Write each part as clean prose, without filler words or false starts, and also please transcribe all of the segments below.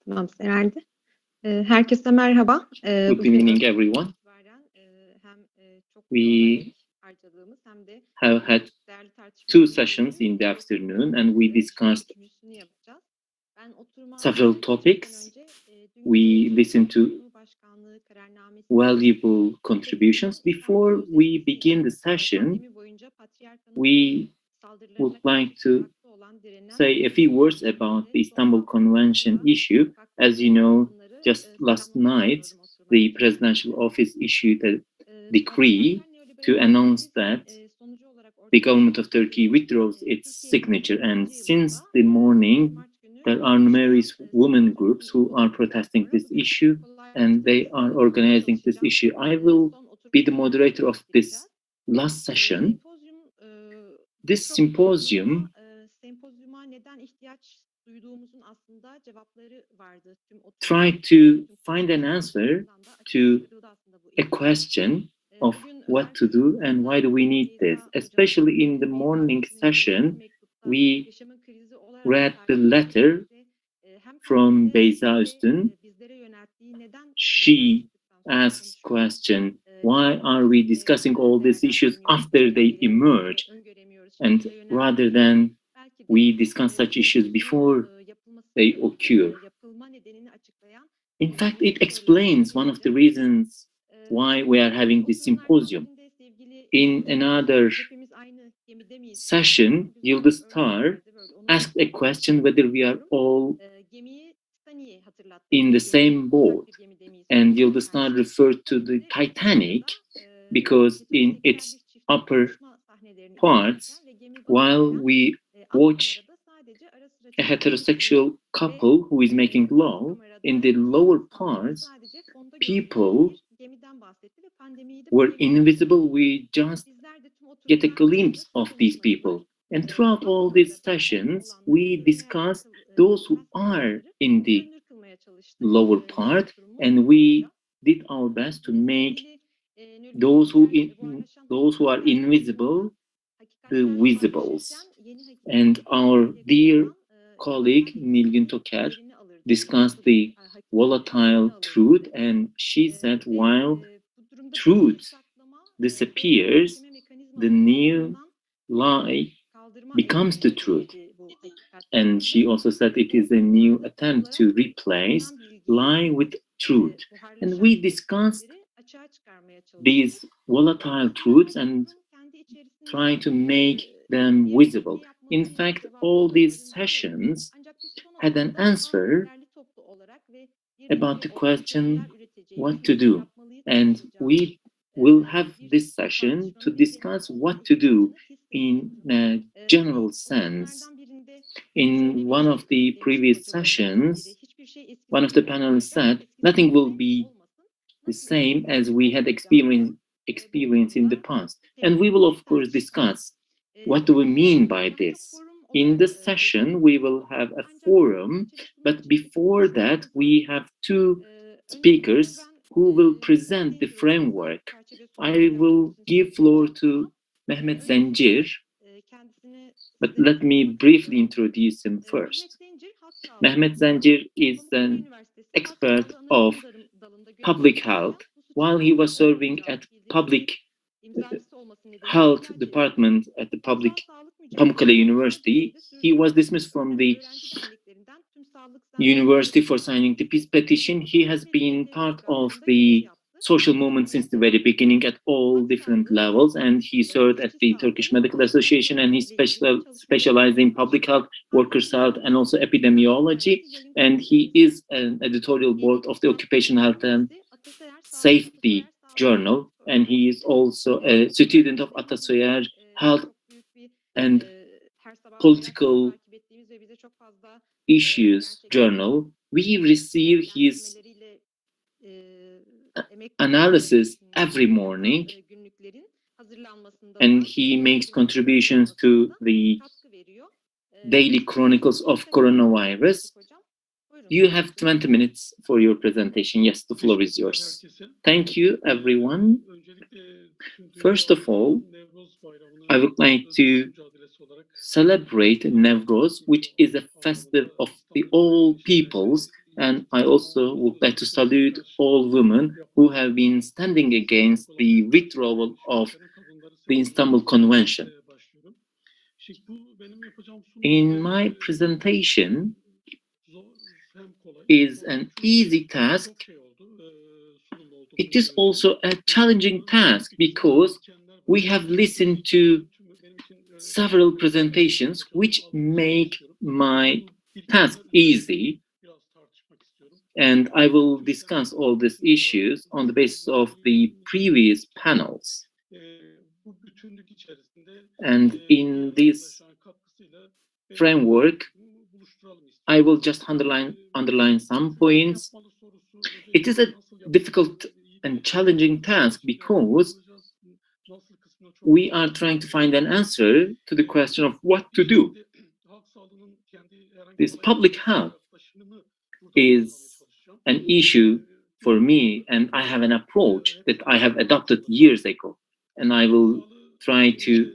Tamam, herhalde. Herkese merhaba. Good evening, everyone. We have had two sessions in the afternoon, and we discussed several topics. We listened to valuable contributions. Before we begin the session, we would like to say a few words about the Istanbul Convention issue. As you know, just last night, the presidential office issued a decree to announce that the government of Turkey withdraws its signature. And since the morning, there are numerous women groups who are protesting this issue, and they are organizing this issue. I will be the moderator of this last session. This symposium tried to find an answer to a question of what to do and why do we need this. Especially in the morning session, we read the letter from Beyza Üstün. She asks question, why are we discussing all these issues after they emerge? And rather than we discuss such issues before they occur. In fact, it explains one of the reasons why we are having this symposium. In another session, Yıldız Tar asked a question whether we are all in the same boat. And Yıldız Tar referred to the Titanic because in its upper parts, while we watch a heterosexual couple who is making love, in the lower parts, people were invisible. We just get a glimpse of these people. And throughout all these sessions, we discussed those who are in the lower part, and we did our best to make those who are invisible the visibles. And our dear colleague Nilgün Toker discussed the volatile truth, and she said while truth disappears, the new lie becomes the truth. And she also said it is a new attempt to replace lie with truth. And we discussed these volatile truths and try to make them visible. In fact, all these sessions had an answer about the question what to do. And we will have this session to discuss what to do in a general sense. In one of the previous sessions, one of the panelists said, nothing will be the same as we had experienced in the past. And we will, of course, discuss what do we mean by this. In this session, we will have a forum, but before that, we have two speakers who will present the framework. I will give floor to Mehmet Zencir, but let me briefly introduce him first. Mehmet Zencir is an expert of public health. While he was serving at public health department at the public Pamukkale University, he was dismissed from the university for signing the peace petition. He has been part of the social movement since the very beginning at all different levels, and he served at the Turkish Medical Association, and he specialized in public health, workers' health, and also epidemiology. And he is an editorial board of the Occupational Health and Safety Journal, and he is also a student of Atasoyer Health and Political Issues Journal. We receive his analysis every morning, and he makes contributions to the daily chronicles of coronavirus. You have 20 minutes for your presentation. Yes, the floor is yours. Thank you, everyone. First of all, I would like to celebrate Nevroz, which is a festival of the all peoples, And I also would like to salute all women who have been standing against the withdrawal of the Istanbul Convention. In my presentation is an easy task. It is also a challenging task because we have listened to several presentations which make my task easy, and I will discuss all these issues on the basis of the previous panels. And in this framework, I will just underline some points. It is a difficult and challenging task because we are trying to find an answer to the question of what to do. This public health is an issue for me, and I have an approach that I have adopted years ago, and I will try to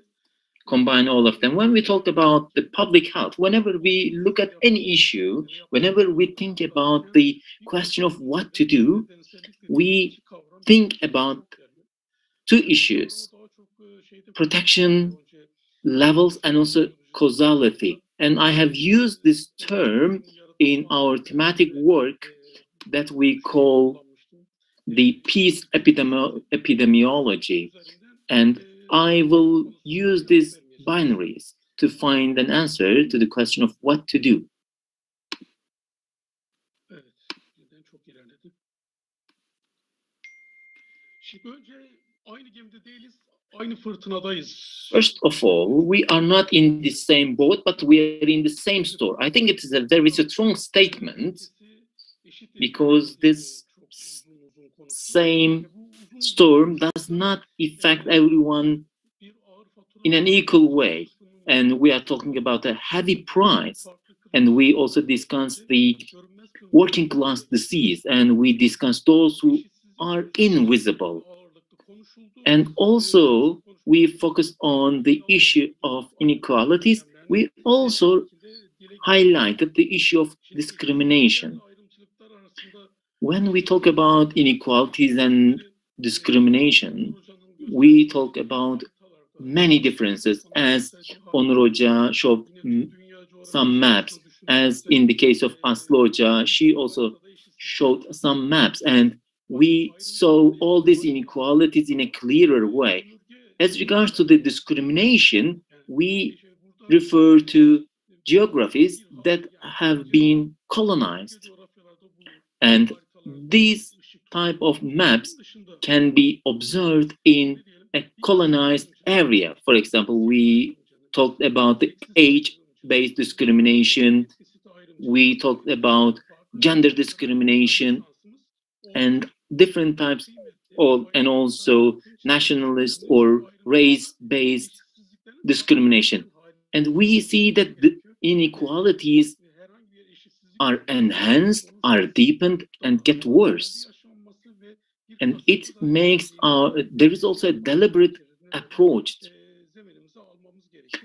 combine all of them. When we talk about the public health, whenever we look at any issue, whenever we think about the question of what to do, we think about two issues: protection levels and also causality. And I have used this term in our thematic work that we call the peace epidemiology. And I will use these binaries to find an answer to the question of what to do. First of all, we are not in the same boat, but we are in the same store. I think it is a very strong statement because this same storm does not affect everyone in an equal way. And we are talking about a heavy price. And we also discussed the working class disease, and we discussed those who are invisible. And also, we focused on the issue of inequalities. We also highlighted the issue of discrimination. When we talk about inequalities and discrimination, we talk about many differences, as Onur Hoca showed some maps. As in the case of Aslı Hoca, she also showed some maps, and we saw all these inequalities in a clearer way. As regards to the discrimination, we refer to geographies that have been colonized. And these type of maps can be observed in a colonized area. For example, we talked about the age-based discrimination, we talked about gender discrimination, and different types of, and also nationalist or race-based discrimination. And we see that the inequalities are enhanced, are deepened, and get worse. And it makes there is also a deliberate approach.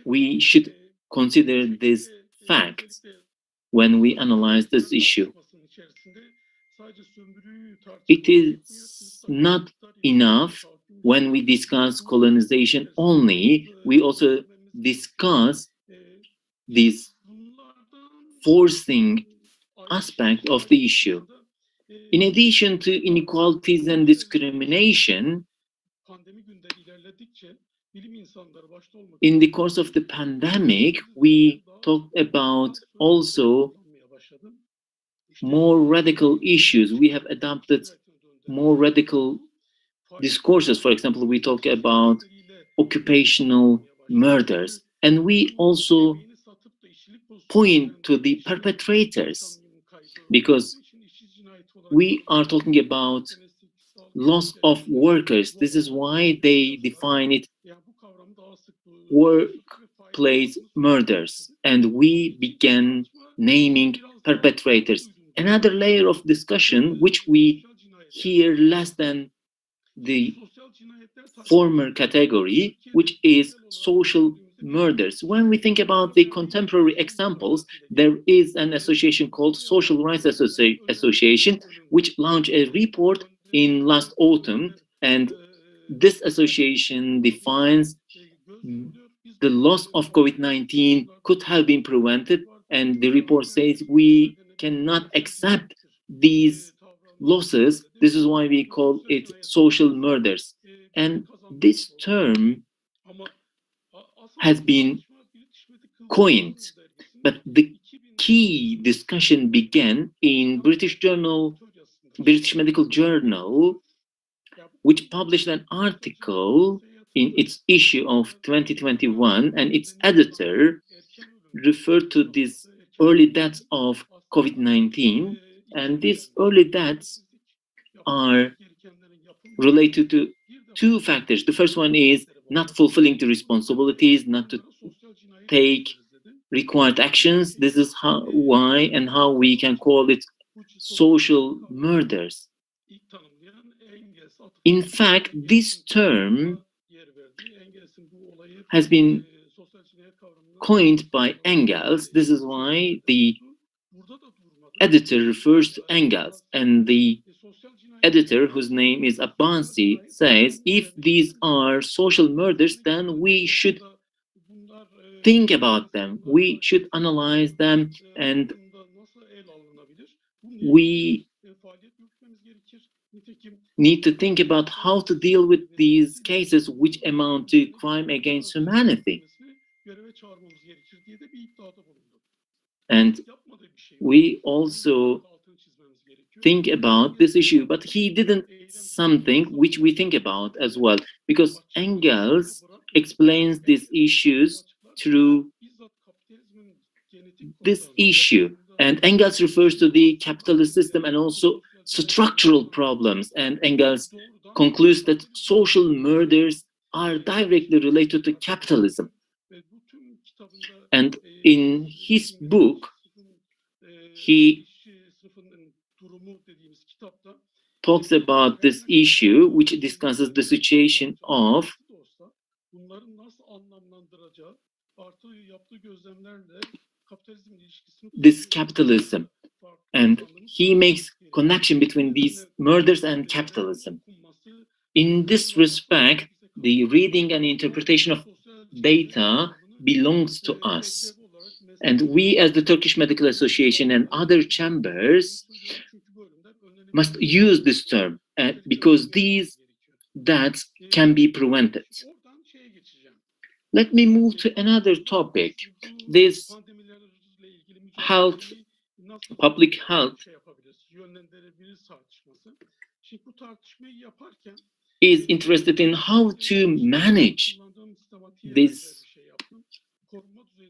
We should consider these facts when we analyze this issue. It is not enough when we discuss colonization only. We also discuss this forcing aspect of the issue. In addition to inequalities and discrimination, in the course of the pandemic, we talked about also more radical issues. We have adopted more radical discourses. For example, we talk about occupational murders, and we also point to the perpetrators, because we are talking about loss of workers. This is why they define it workplace murders, and we began naming perpetrators. Another layer of discussion, which we hear less than the former category, which is social murders. When we think about the contemporary examples, there is an association called Social Rights Association, which launched a report in last autumn, and this association defines the loss of COVID-19 could have been prevented, and the report says we cannot accept these losses. This is why we call it social murders. And this term has been coined, but the key discussion began in British Medical Journal, which published an article in its issue of 2021, and its editor referred to these early deaths of COVID-19, and these early deaths are related to two factors. The first one is not fulfilling the responsibilities, not to take required actions. This is why and how we can call it social murders. In fact, this term has been coined by Engels. This is why the editor refers to Engels, and the editor, whose name is Abbansi, says if these are social murders, then we should think about them, we should analyze them, and we need to think about how to deal with these cases which amount to crime against humanity. And we also think about this issue, but he didn't something which we think about as well, because Engels explains these issues through this issue, and Engels refers to the capitalist system and also structural problems, and Engels concludes that social murders are directly related to capitalism. And in his book, he talks about this issue, which discusses the situation of this capitalism, and he makes connection between these murders and capitalism. In this respect, the reading and interpretation of data belongs to us, and we as the Turkish Medical Association and other chambers must use this term because these deaths can be prevented. Let me move to another topic. This public health is interested in how to manage this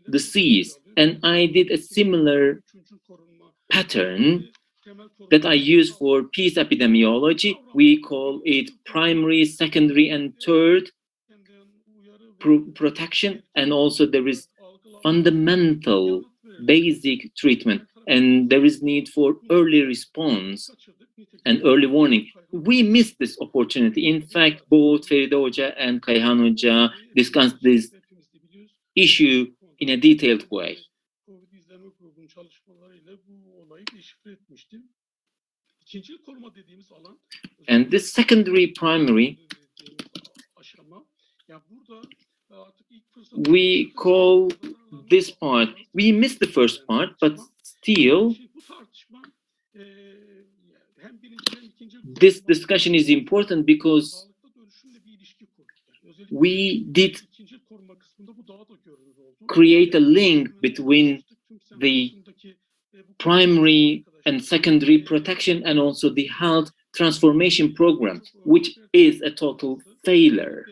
disease, and I did a similar pattern that I use for peace epidemiology. We call it primary, secondary, and third protection, and also there is fundamental basic treatment, and there is need for early response and early warning. We missed this opportunity. In fact, both Feride Hoca and Kayhan Hoca discussed this issue in a detailed way. And this secondary primary, we call this part, we missed the first part, but still this discussion is important because we did create a link between the primary and secondary protection and also the health transformation program, which is a total failure.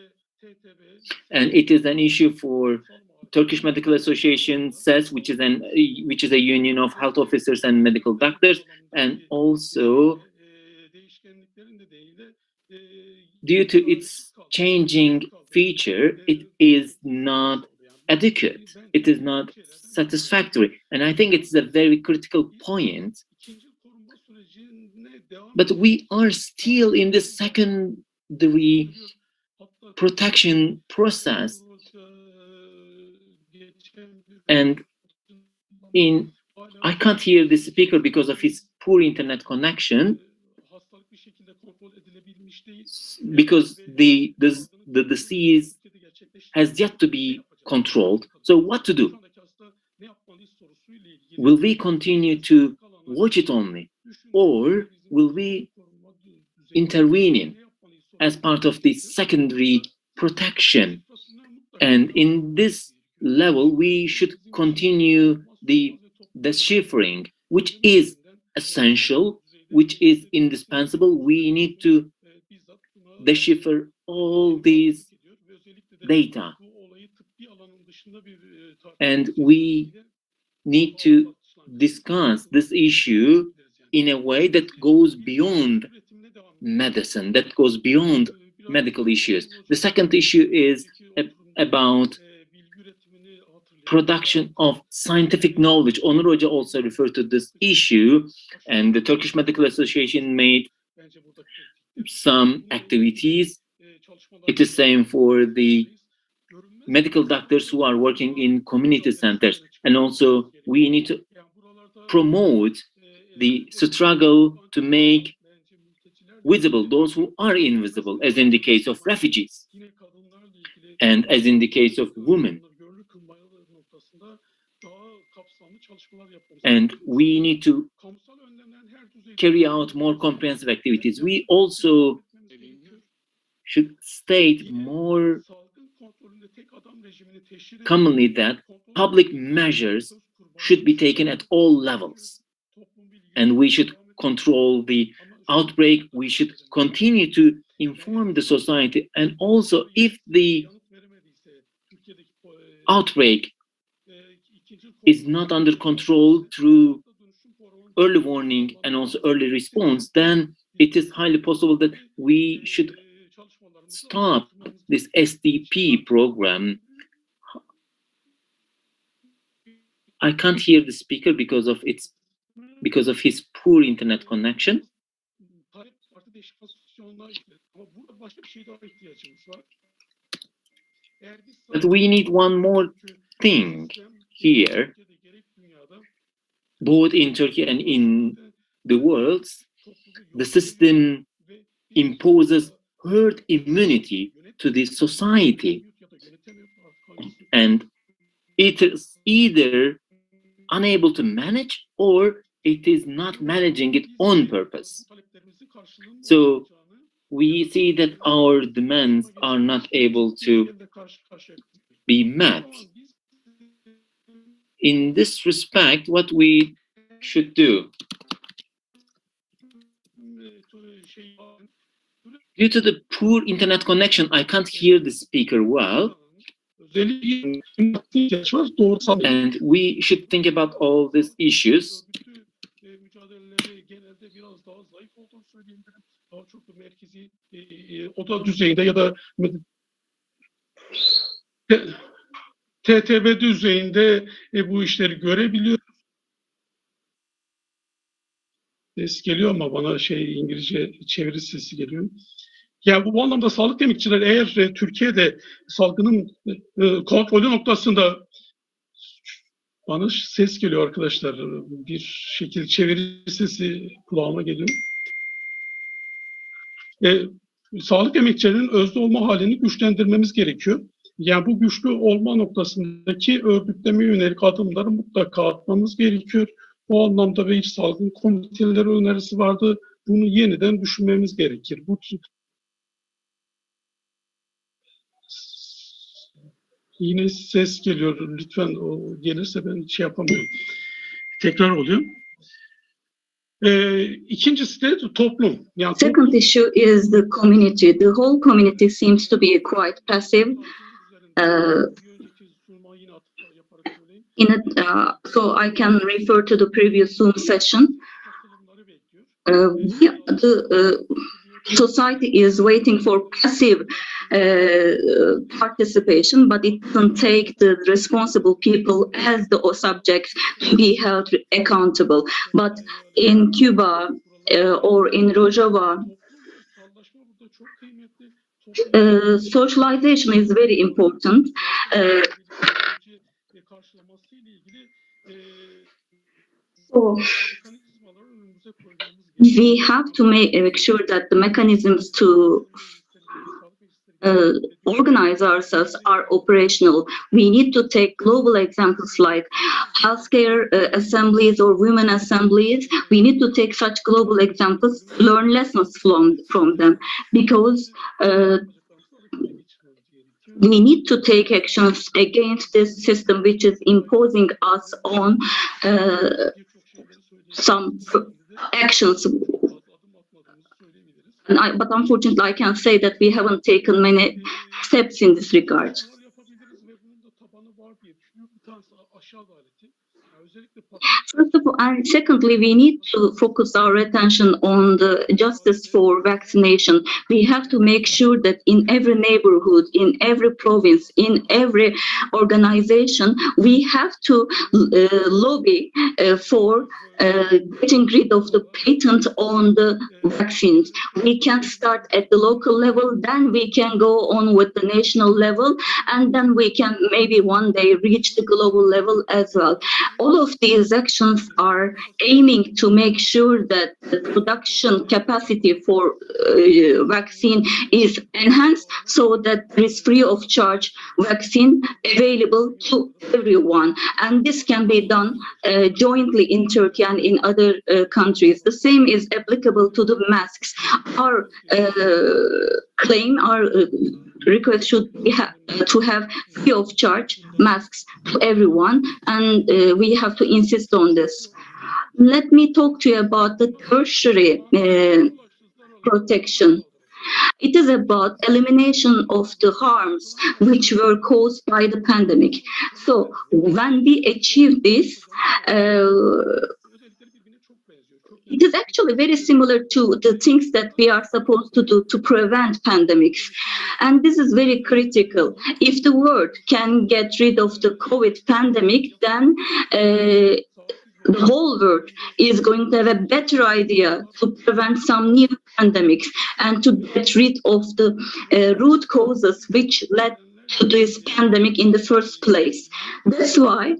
And it is an issue for Turkish Medical Association, SES, which is a union of health officers and medical doctors, and also due to its changing feature, it is not adequate. It is not satisfactory. And I think it's a very critical point. But we are still in the secondary protection process. And I can't hear the speaker because of his poor internet connection, because the disease has yet to be controlled. So what to do? Will we continue to watch it only, or will we intervene as part of the secondary protection? And in this level, we should continue the deciphering, which is essential, which is indispensable. We need to decipher all these data, and we need to discuss this issue in a way that goes beyond medicine, that goes beyond medical issues. The second issue is about production of scientific knowledge. Onur Hoca also referred to this issue, and the Turkish Medical Association made some activities. It is same for the medical doctors who are working in community centers. And also we need to promote the struggle to make visible those who are invisible, as in the case of refugees and as in the case of women. And we need to carry out more comprehensive activities. We also should state more commonly that public measures should be taken at all levels, and we should control the outbreak. We should continue to inform the society, and also if the outbreak is not under control through early warning and also early response, then it is highly possible that we should stop this SDP program. I can't hear the speaker because of his poor internet connection. But we need one more thing here, both in Turkey and in the world. The system imposes herd immunity to the society, and it is either unable to manage or it is not managing it on purpose. So we see that our demands are not able to be met. In this respect, what we should do? Due to the poor internet connection, I can't hear the speaker well. And we should think about all these issues. TTB düzeyinde bu işleri görebiliyoruz. Ses geliyor ama bana İngilizce çeviri sesi geliyor. Yani bu anlamda sağlık temsilcileri eğer Türkiye'de salgının kontrolü noktasında, bana ses geliyor arkadaşlar, bir şekilde çeviri sesi kulağıma geliyor. Sağlık emekçilerinin özde olma halini güçlendirmemiz gerekiyor. Yani bu güçlü olma noktasındaki örgütlemeye yönelik adımları mutlaka atmamız gerekiyor. Bu anlamda bir salgın komiteleri önerisi vardı. Bunu yeniden düşünmemiz gerekir. Bu yine ses geliyor. Lütfen o gelirse ben yapamıyorum. Tekrar oluyor. İkincisi de toplum. Yani second issue is the community. The whole community seems to be quite passive. So I can refer to the previous Zoom session. The society is waiting for passive participation, but it doesn't take the responsible people as the subject to be held accountable. But in Cuba or in Rojava, socialization is very important. So we have to make sure that the mechanisms to organize ourselves are operational. We need to take global examples like healthcare assemblies or women assemblies. We need to take such global examples, learn lessons from them, because we need to take actions against this system which is imposing us on some actions. But unfortunately, I can say that we haven't taken many steps in this regard. First of all, and secondly, we need to focus our attention on the justice for vaccination. We have to make sure that in every neighborhood, in every province, in every organization, we have to lobby for getting rid of the patent on the vaccines. We can start at the local level, then we can go on with the national level, and then we can maybe one day reach the global level as well. All of these actions are aiming to make sure that the production capacity for vaccine is enhanced so that there is free of charge vaccine available to everyone. And this can be done jointly in Turkey and in other countries. The same is applicable to the masks. Our claim, our request should be to have free of charge masks to everyone, and we have to insist on this. Let me talk to you about the tertiary protection. It is about elimination of the harms which were caused by the pandemic. So when we achieve this, it is actually very similar to the things that we are supposed to do to prevent pandemics. And this is very critical. If the world can get rid of the COVID pandemic, then the whole world is going to have a better idea to prevent some new pandemics and to get rid of the root causes which led to this pandemic in the first place. That's why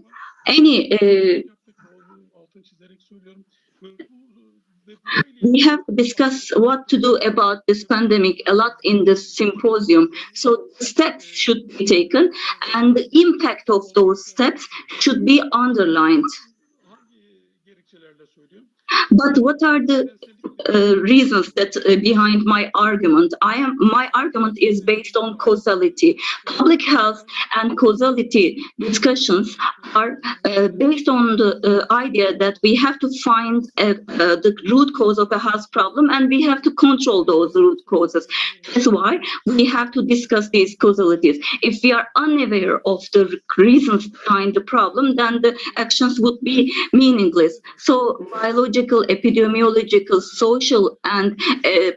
we have discussed what to do about this pandemic a lot in this symposium. So steps should be taken and the impact of those steps should be underlined. But what are the reasons that behind my argument? My argument is based on causality. Public health and causality discussions are based on the idea that we have to find the root cause of a health problem and we have to control those root causes. That's why we have to discuss these causalities. If we are unaware of the reasons behind the problem, then the actions would be meaningless. So biological, epidemiological, social, and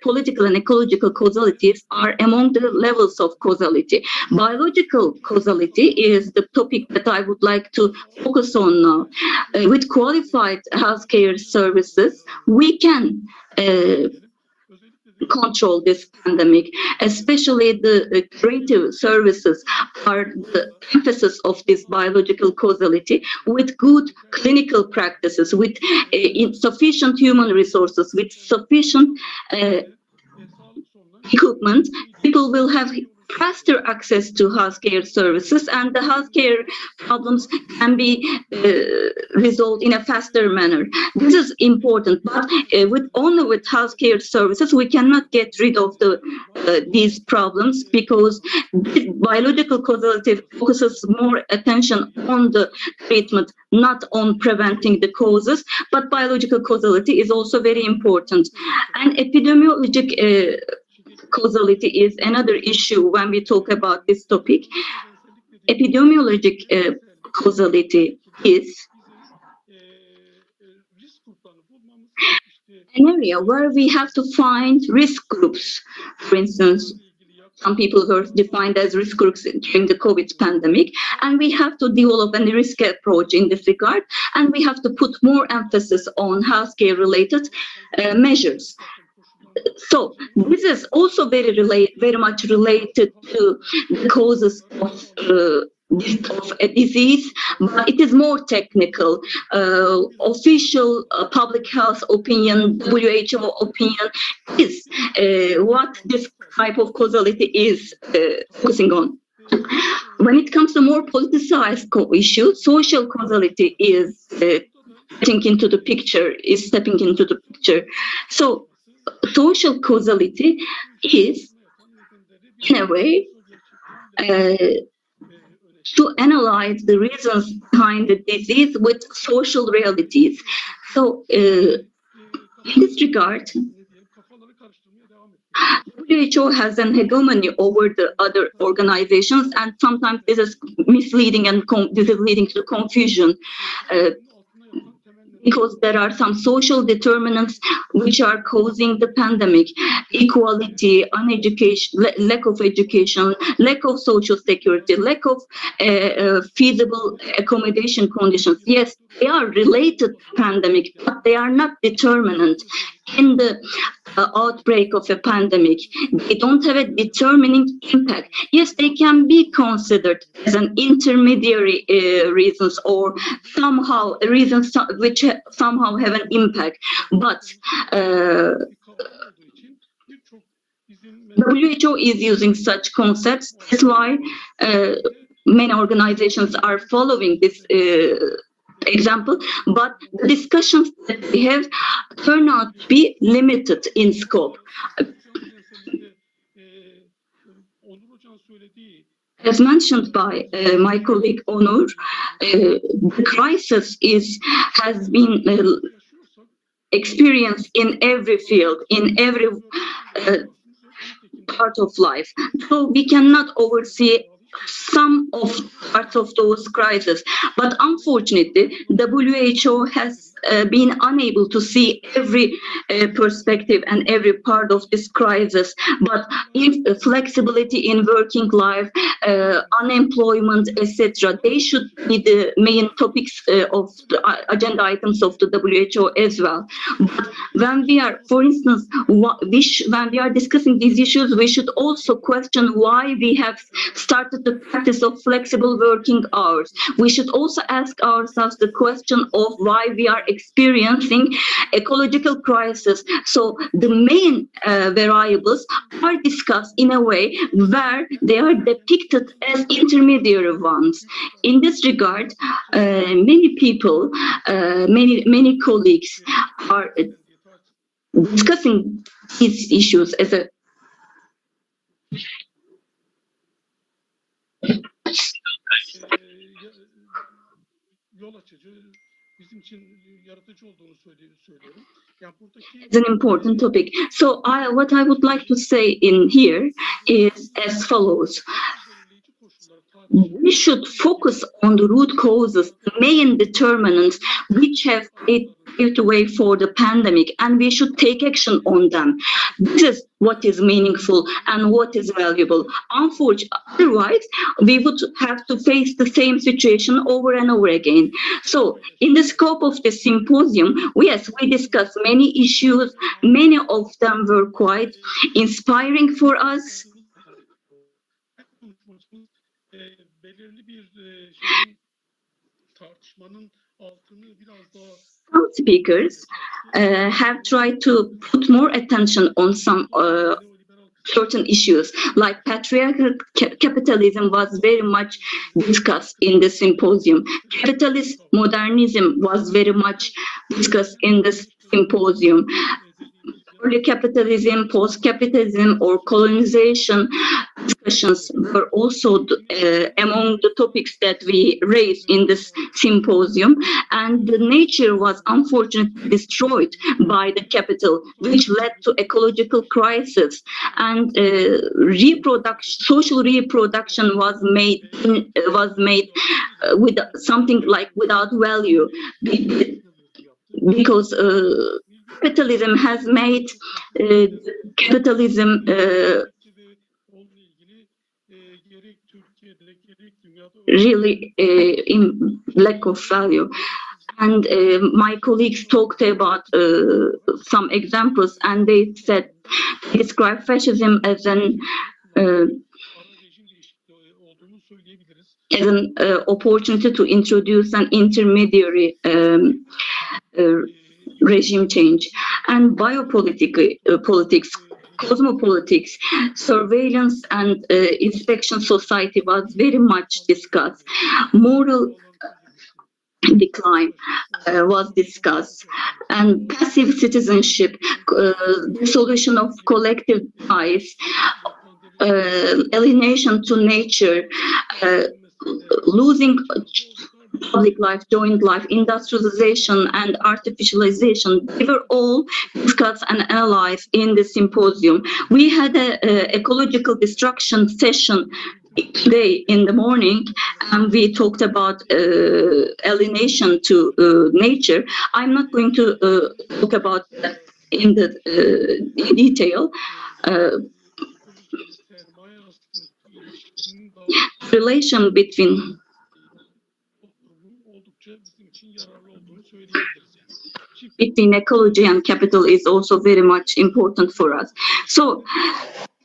political and ecological causalities are among the levels of causality. Biological causality is the topic that I would like to focus on now. With qualified healthcare services, we can control this pandemic, especially the curative services are the emphasis of this biological causality with good clinical practices, with sufficient human resources, with sufficient equipment. People will have faster access to healthcare services and the healthcare problems can be resolved in a faster manner. This is important, but only with healthcare services we cannot get rid of these problems because biological causality focuses more attention on the treatment, not on preventing the causes, but biological causality is also very important. And epidemiologic causality is another issue when we talk about this topic. Epidemiologic causality is an area where we have to find risk groups. For instance, some people were defined as risk groups during the COVID pandemic, and we have to develop a risk approach in this regard, and we have to put more emphasis on healthcare-related measures. So this is also very much related to the causes of of a disease, but it is more technical. Official public health opinion, WHO opinion is what this type of causality is focusing on. When it comes to more politicized issues, social causality is stepping into the picture. So social causality is, in a way, to analyze the reasons behind the disease with social realities. So, in this regard, WHO has an hegemony over the other organizations, and sometimes this is misleading and this is leading to confusion. Because there are some social determinants which are causing the pandemic: equality, lack of education, lack of social security, lack of feasible accommodation conditions. Yes, they are related to pandemic, but they are not determinant in the outbreak of a pandemic. They don't have a determining impact. Yes, they can be considered as an intermediary reasons, or somehow reasons which somehow have an impact. But WHO is using such concepts. That's why many organizations are following this example, but the discussions that we have turn out to be limited in scope. As mentioned by my colleague Onur, the crisis has been experienced in every field, in every part of life. So we cannot oversee some of parts of those crises. But unfortunately, WHO has been unable to see every perspective and every part of this crisis. But if flexibility in working life, unemployment, etc., they should be the main topics of the agenda items of the WHO as well. But when we are, for instance, when we are discussing these issues, we should also question why we have started the practice of flexible working hours. We should also ask ourselves the question of why we are experiencing ecological crisis. So the main variables are discussed in a way where they are depicted as intermediary ones. In this regard, many people, many colleagues are discussing these issues as a it's an important topic. So what I would like to say in here is as follows. We should focus on the root causes, the main determinants which have paved the way for the pandemic, and we should take action on them. This is what is meaningful and what is valuable. Unfortunately, otherwise, we would have to face the same situation over and over again. So, in the scope of the symposium, we discussed many issues. Many of them were quite inspiring for us. Some speakers have tried to put more attention on some certain issues, like patriarchal capitalism was very much discussed in the symposium. Capitalist modernism was very much discussed in this symposium. Early capitalism, post-capitalism, or colonization discussions were also among the topics that we raised in this symposium. And the nature was unfortunately destroyed by the capital, which led to ecological crisis. And social reproduction was made with something like without value, because capitalism has made capitalism really in lack of value. And my colleagues talked about some examples, and they said, describe fascism as an as an opportunity to introduce an intermediary regime change. And politics, cosmopolitics, surveillance and inspection society was very much discussed. Moral decline was discussed, and passive citizenship, the solution of collective ties, alienation to nature, losing public life, joint life, industrialization and artificialization. They were all discussed and analyzed in the symposium. We had a ecological destruction session today in the morning, and we talked about alienation to nature. I'm not going to talk about that in the detail. Relation between ecology and capital is also very much important for us. So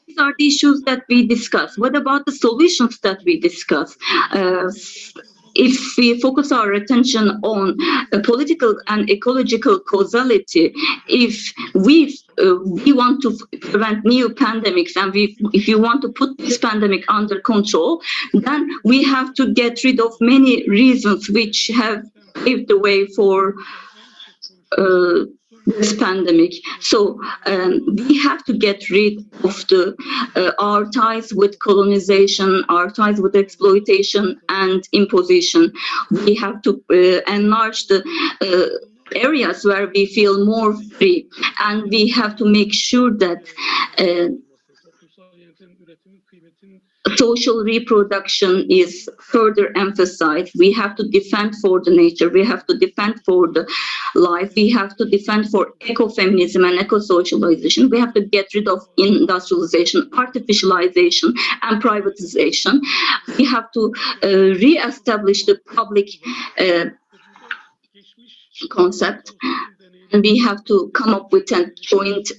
these are the issues that we discuss. What about the solutions that we discuss? If we focus our attention on political and ecological causality, if we want to prevent new pandemics, and if you want to put this pandemic under control, then we have to get rid of many reasons which have paved the way for this pandemic. So we have to get rid of our ties with colonization, our ties with exploitation and imposition. We have to enlarge the areas where we feel more free, and we have to make sure that social reproduction is further emphasized. We have to defend for the nature, we have to defend for the life, we have to defend for ecofeminism and eco-socialization. We have to get rid of industrialization, artificialization and privatization. We have to re-establish the public concept, and we have to come up with a joint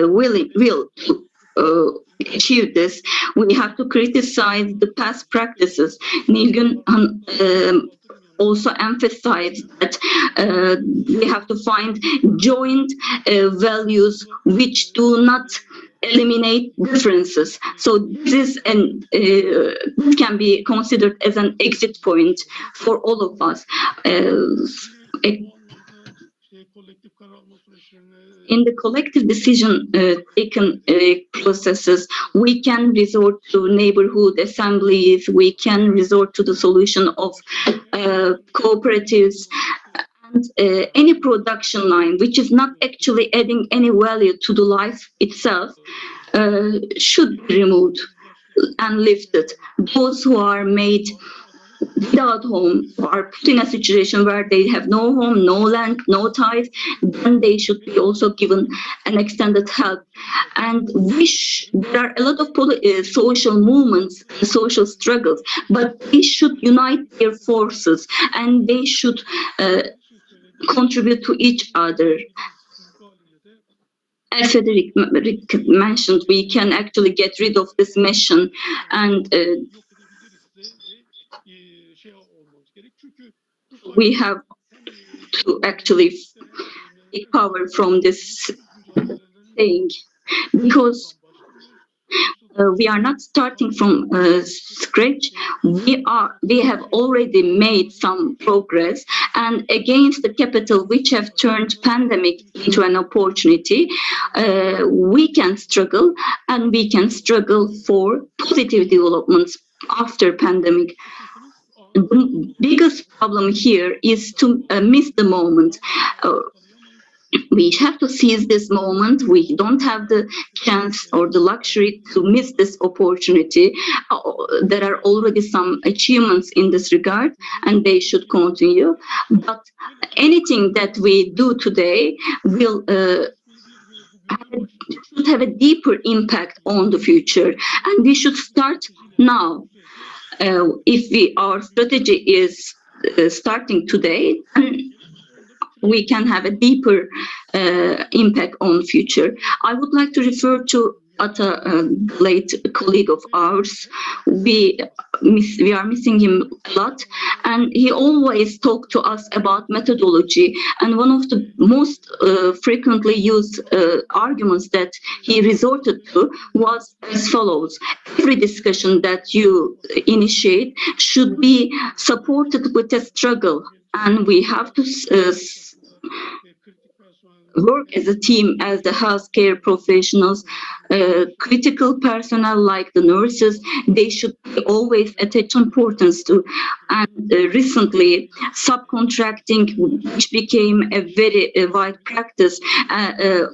will to achieve this. We have to criticize the past practices. Nilgün also emphasized that we have to find joint values which do not eliminate differences. So this can be considered as an exit point for all of us. In the collective decision taken processes, we can resort to neighborhood assemblies, we can resort to the solution of cooperatives, and any production line which is not actually adding any value to the life itself should be removed and lifted. Those who are made without home are put in a situation where they have no home, no land, no ties, then they should be also given an extended help. And there are a lot of social movements, social struggles, but they should unite their forces and they should contribute to each other. As Frederick mentioned, we can actually get rid of this mission and we have to actually recover from this thing, because we are not starting from scratch. We have already made some progress, and against the capital which have turned pandemic into an opportunity, we can struggle, and we can struggle for positive developments after pandemic. The biggest problem here is to miss the moment. We have to seize this moment. We don't have the chance or the luxury to miss this opportunity. There are already some achievements in this regard, and they should continue. But anything that we do today will should have a deeper impact on the future, and we should start now. If our strategy is starting today, we can have a deeper impact on future. I would like to refer to Ata, late colleague of ours, we are missing him a lot, and he always talked to us about methodology. And one of the most frequently used arguments that he resorted to was as follows: every discussion that you initiate should be supported with a struggle, and we have to work as a team, as the healthcare professionals, critical personnel like the nurses, they should always attach importance to. And recently, subcontracting, which became a very wide practice,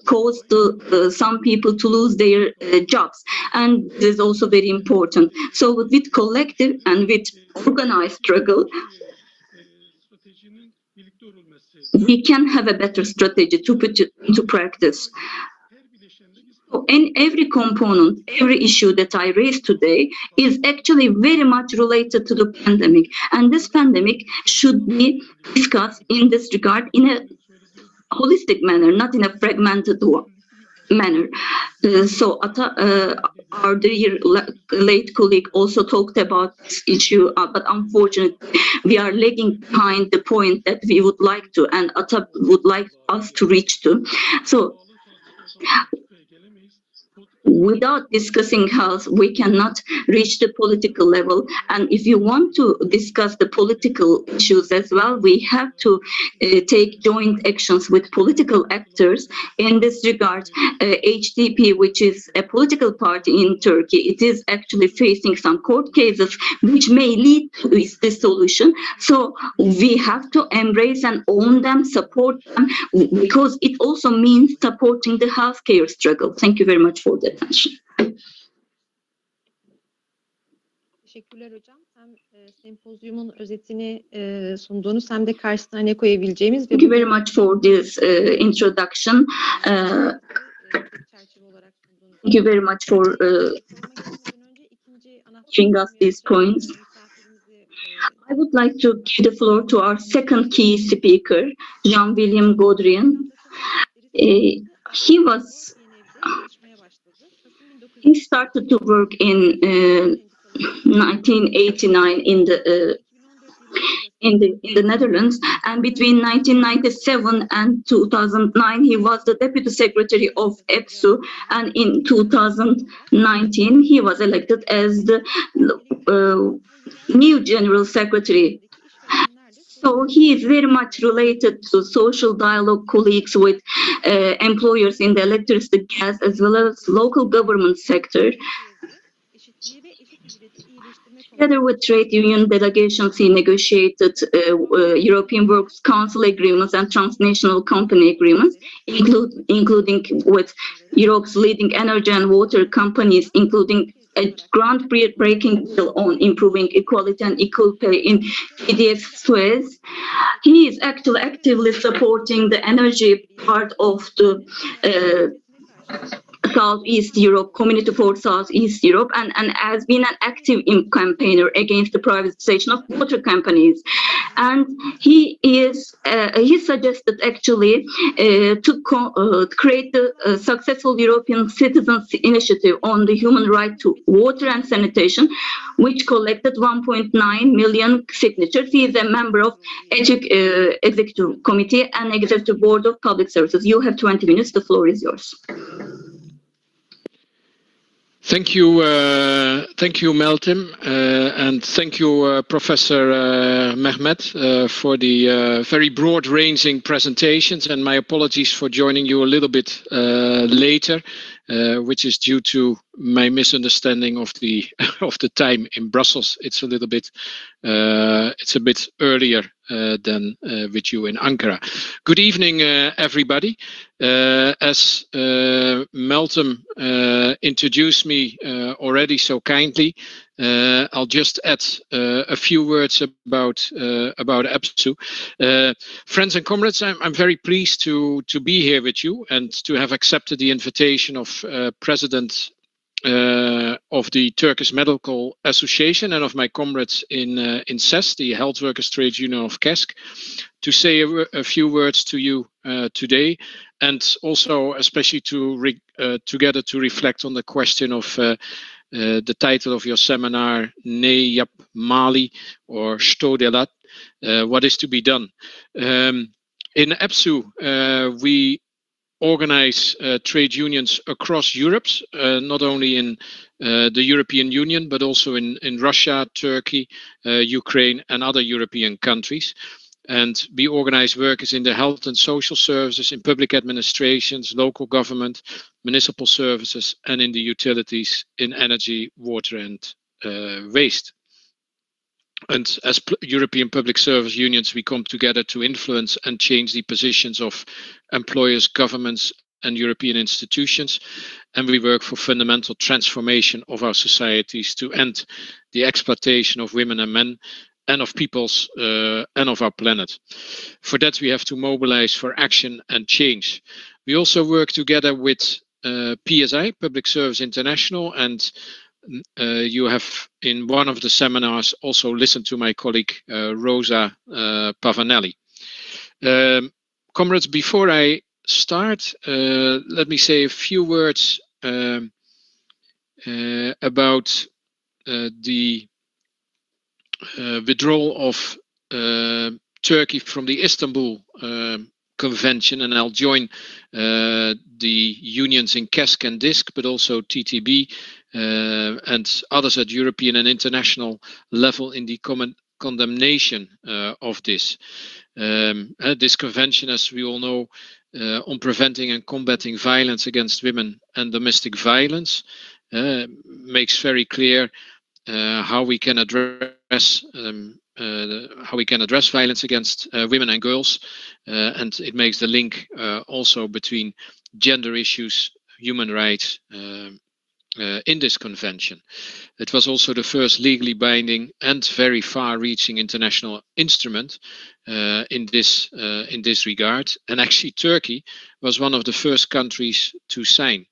caused some people to lose their jobs. And this is also very important. So with collective and with organized struggle, we can have a better strategy to put it into practice. So in every component, every issue that I raised today is actually very much related to the pandemic. And this pandemic should be discussed in this regard in a holistic manner, not in a fragmented manner. So our dear late colleague also talked about this issue, but unfortunately, we are lagging behind the point that we would like to, and Ata would like us to reach to. So without discussing health, we cannot reach the political level. And if you want to discuss the political issues as well, we have to take joint actions with political actors. In this regard, HDP, which is a political party in Turkey, it is actually facing some court cases which may lead to this solution. So we have to embrace and own them, support them, because it also means supporting the healthcare struggle. Thank you very much for the attention. Teşekkürler hocam. Hem sempozyumun özetini sunduğunuz hem de karşısına ne koyabileceğimiz. Thank you very much for this introduction. Thank you very much for giving us these points. I would like to give the floor to our second key speaker, Jean-William Gaudrian. He started to work in 1989 in the Netherlands, and between 1997 and 2009 he was the deputy secretary of EPSU, and in 2019 he was elected as the new general secretary. So he is very much related to social dialogue, colleagues with employers in the electricity, gas, as well as local government sector. Together with trade union delegations, he negotiated European Works Council agreements and transnational company agreements, including with Europe's leading energy and water companies, including a groundbreaking bill on improving equality and equal pay in EDF Suez. He is actually actively supporting the energy part of the Southeast Europe, Community for Southeast Europe, and has been an active campaigner against the privatization of water companies. And he suggested actually to create the successful European Citizens Initiative on the human right to water and sanitation, which collected 1.9 million signatures. He is a member of Executive Committee and Executive Board of Public Services. You have 20 minutes. The floor is yours. Thank you, Meltem, and thank you, Professor Mehmet, for the very broad-ranging presentations. And my apologies for joining you a little bit later, which is due to my misunderstanding of the time in Brussels. It's a little bit, it's a bit earlier than with you in Ankara. Good evening, everybody. As Meltem introduced me already so kindly, I'll just add a few words about EPSU. Friends and comrades, I'm very pleased to be here with you and to have accepted the invitation of President of the Turkish Medical Association and of my comrades in SES, the Health Workers Trade Union of KESK, to say a few words to you today, and also especially together to reflect on the question of the title of your seminar, Ne Yap Mali, or Sto Delat, what is to be done. In EPSU, we organize trade unions across Europe, not only in the European Union, but also in Russia, Turkey, Ukraine, and other European countries. And we organize workers in the health and social services, in public administrations, local government, municipal services, and in the utilities, in energy, water, and waste. And as European public service unions, we come together to influence and change the positions of employers, governments, and European institutions. And we work for fundamental transformation of our societies to end the exploitation of women and men, and of peoples and of our planet. For that, we have to mobilize for action and change. We also work together with PSI, Public Service International, and you have in one of the seminars also listened to my colleague Rosa Pavanelli. Comrades, before I start, let me say a few words about the withdrawal of Turkey from the Istanbul Convention, and I'll join the unions in KESK and DISC, but also TTB and others at European and international level in the condemnation of this. This convention, as we all know, on preventing and combating violence against women and domestic violence, makes very clear how we can address violence against women and girls, and it makes the link also between gender issues, human rights in this convention. It was also the first legally binding and very far-reaching international instrument in this regard, and actually Turkey was one of the first countries to sign.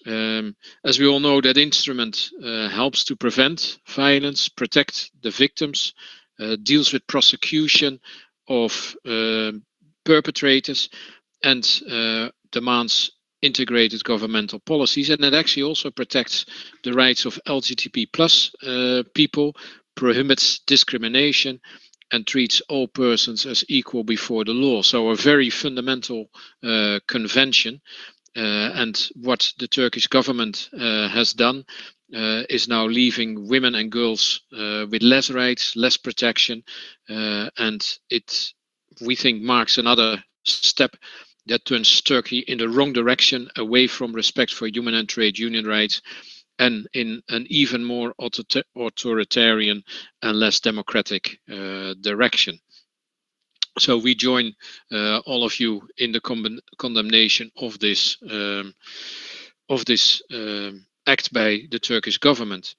As we all know, that instrument helps to prevent violence, protect the victims, deals with prosecution of perpetrators, and demands integrated governmental policies. And it actually also protects the rights of LGBT+ people, prohibits discrimination, and treats all persons as equal before the law. So a very fundamental convention. And what the Turkish government has done is now leaving women and girls with less rights, less protection, and it, we think, marks another step that turns Turkey in the wrong direction, away from respect for human and trade union rights, and in an even more authoritarian and less democratic direction. So we join all of you in the condemnation of this act by the Turkish government.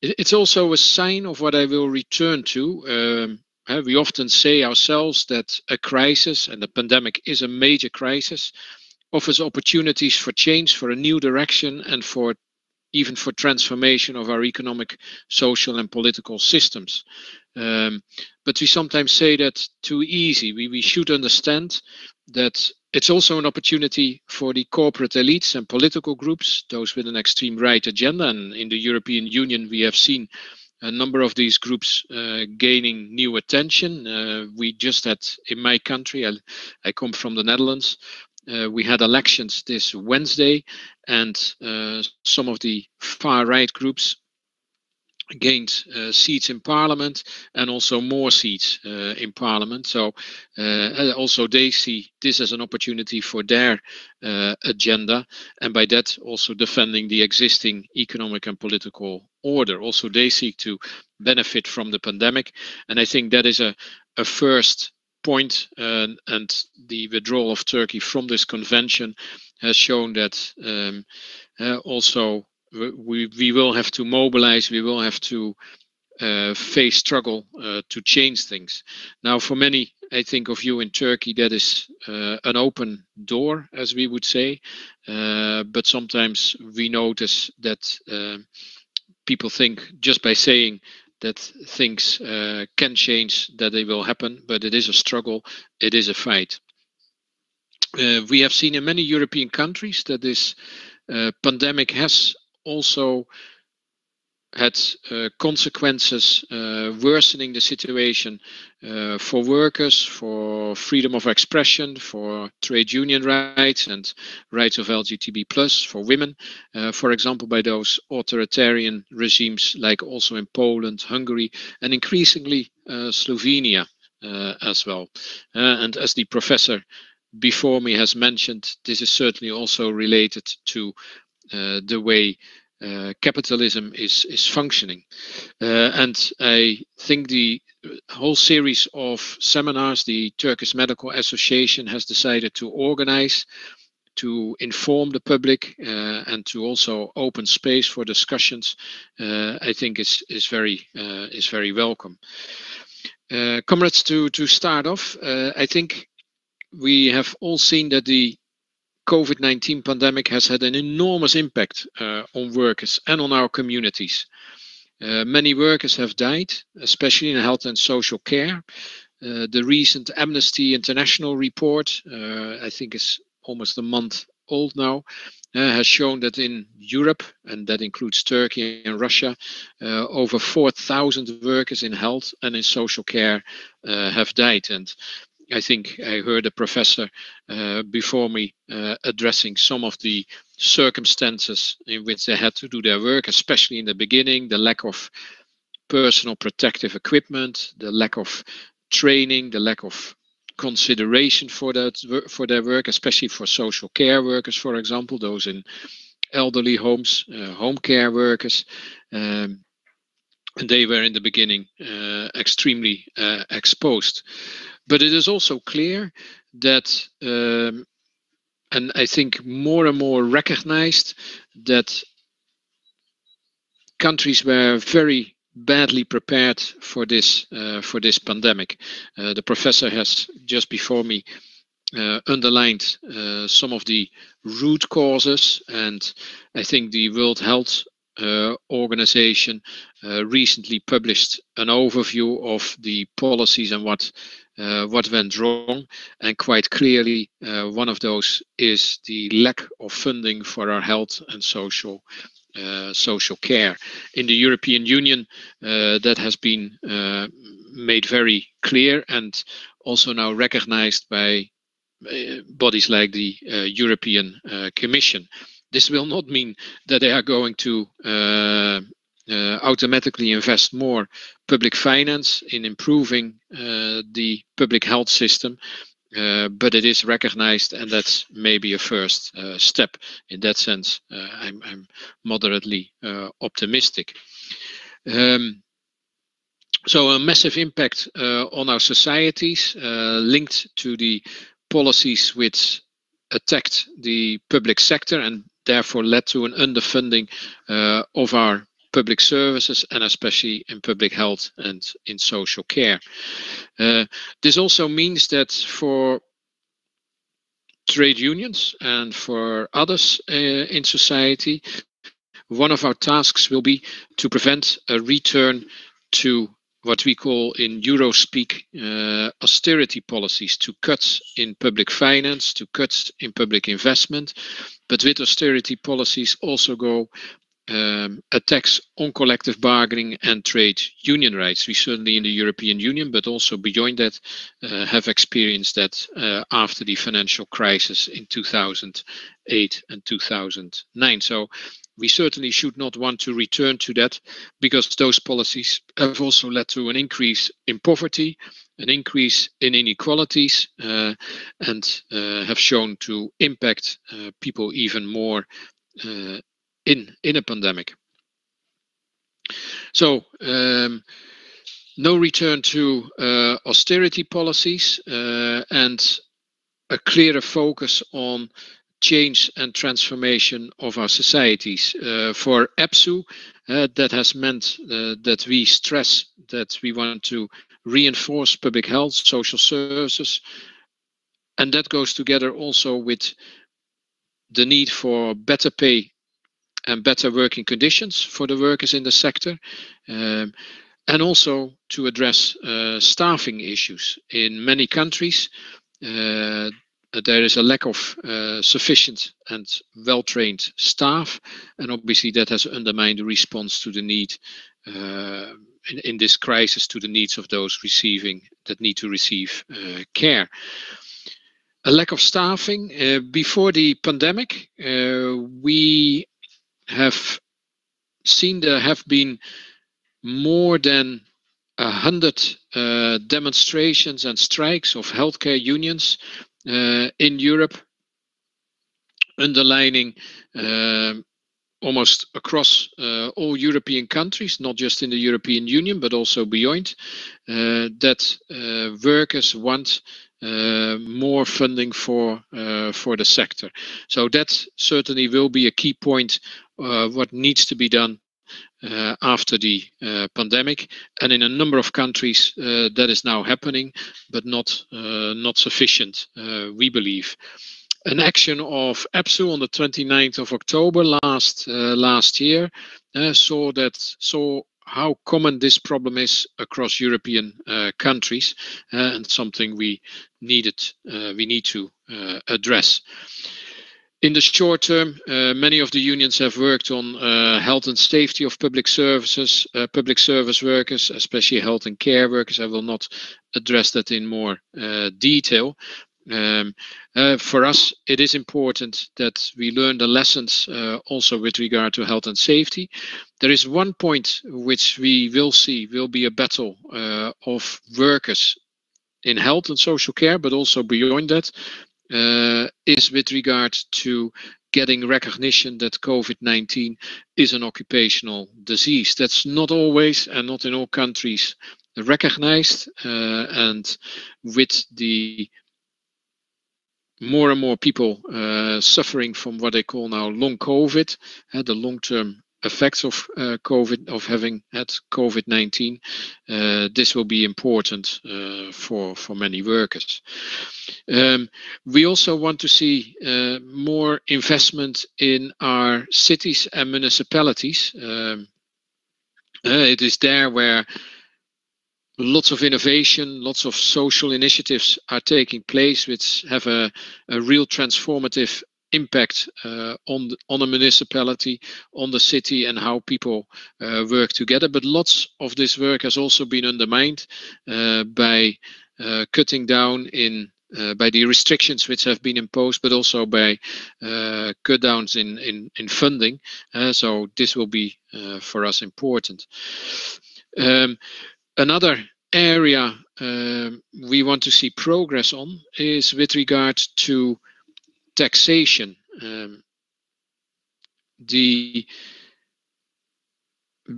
It's also a sign of what I will return to. We often say ourselves that a crisis, and the pandemic is a major crisis, offers opportunities for change, for a new direction, and for even for transformation of our economic, social, and political systems. But we sometimes say that too easy. We should understand that it's also an opportunity for the corporate elites and political groups, those with an extreme right agenda. And in the European Union, we have seen a number of these groups gaining new attention. We just had, in my country, I come from the Netherlands, we had elections this Wednesday, and some of the far-right groups gained seats in parliament, and also more seats in parliament. So also they see this as an opportunity for their agenda, and by that also defending the existing economic and political order. Also they seek to benefit from the pandemic, and I think that is a first point, and the withdrawal of Turkey from this convention has shown that also we will have to mobilize, we will have to face struggle to change things. Now, for many, I think, of you in Turkey, that is an open door, as we would say. But sometimes we notice that people think just by saying that things can change, that they will happen, but it is a struggle, it is a fight. We have seen in many European countries that this pandemic has also had consequences worsening the situation for workers, for freedom of expression, for trade union rights and rights of LGTB+, for women, for example, by those authoritarian regimes like also in Poland, Hungary, and increasingly Slovenia as well. And as the professor before me has mentioned, this is certainly also related to the way capitalism is functioning. And I think the whole series of seminars the Turkish Medical Association has decided to organize to inform the public and to also open space for discussions, I think is very welcome. Comrades, to start off, I think we have all seen that the COVID-19 pandemic has had an enormous impact on workers and on our communities. Many workers have died, especially in health and social care. The recent Amnesty International report, I think is almost a month old now, has shown that in Europe, and that includes Turkey and Russia, over 4,000 workers in health and in social care have died. And I think I heard a professor before me addressing some of the circumstances in which they had to do their work, especially in the beginning, the lack of personal protective equipment, the lack of training, the lack of consideration for their work, especially for social care workers, for example, those in elderly homes, home care workers. And they were in the beginning extremely exposed. But it is also clear that, and I think more and more recognized, that countries were very badly prepared for this pandemic. The professor has just before me underlined some of the root causes, and I think the World Health Organization recently published an overview of the policies and what went wrong, and quite clearly one of those is the lack of funding for our health and social care. In the European Union, that has been made very clear and also now recognized by bodies like the European Commission. This will not mean that they are going to automatically invest more public finance in improving the public health system, but it is recognized, and that's maybe a first step. In that sense, I'm moderately optimistic. So a massive impact on our societies linked to the policies which attacked the public sector and therefore led to an underfunding of our public services, and especially in public health and in social care. This also means that for trade unions and for others in society, one of our tasks will be to prevent a return to what we call in Eurospeak austerity policies, to cuts in public finance, to cuts in public investment. But with austerity policies also go attacks on collective bargaining and trade union rights. We certainly in the European Union, but also beyond that, have experienced that after the financial crisis in 2008 and 2009. So we certainly should not want to return to that, because those policies have also led to an increase in poverty, an increase in inequalities, and have shown to impact people even more in a pandemic. So no return to austerity policies and a clearer focus on change and transformation of our societies. For EPSU, that has meant that we stress that we want to reinforce public health, social services, and that goes together also with the need for better pay and better working conditions for the workers in the sector, and also to address staffing issues. In many countries, there is a lack of sufficient and well-trained staff, and obviously that has undermined the response to the need in this crisis, to the needs of those that need to receive care. A lack of staffing. Before the pandemic, we have seen there have been more than 100 demonstrations and strikes of healthcare unions in Europe, underlining almost across all European countries, not just in the European Union, but also beyond, that workers want more funding for the sector. So that certainly will be a key point, what needs to be done after the pandemic, and in a number of countries that is now happening, but not sufficient, we believe. An action of EPSU on the 29th of October last year saw how common this problem is across European countries, and something we need to address. In the short term, many of the unions have worked on health and safety of public services, public service workers, especially health and care workers. I will not address that in more detail. For us, it is important that we learn the lessons also with regard to health and safety. There is one point which we will see will be a battle of workers in health and social care, but also beyond that, is with regard to getting recognition that COVID-19 is an occupational disease. That's not always and not in all countries recognized, and with the more and more people suffering from what they call now long COVID, the long-term effects of COVID, of having had COVID-19, this will be important for many workers. We also want to see more investment in our cities and municipalities. It is there where lots of innovation, lots of social initiatives are taking place, which have a real transformative impact on a municipality, on the city, and how people work together. But lots of this work has also been undermined by cutting down by the restrictions which have been imposed, but also by cut downs in funding. So this will be for us important. Another area we want to see progress on is with regard to taxation.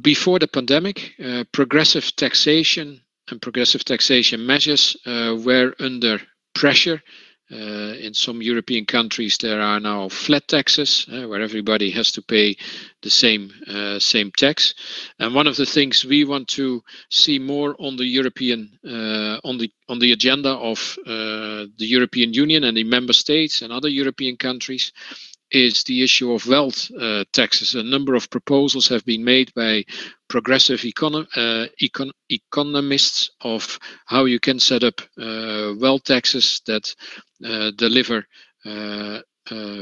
Before the pandemic, progressive taxation and progressive taxation measures were under pressure. In some European countries, there are now flat taxes where everybody has to pay the same tax. And one of the things we want to see more on the European on the agenda of the European Union and the member states and other European countries is the issue of wealth taxes. A number of proposals have been made by progressive economists of how you can set up wealth taxes that deliver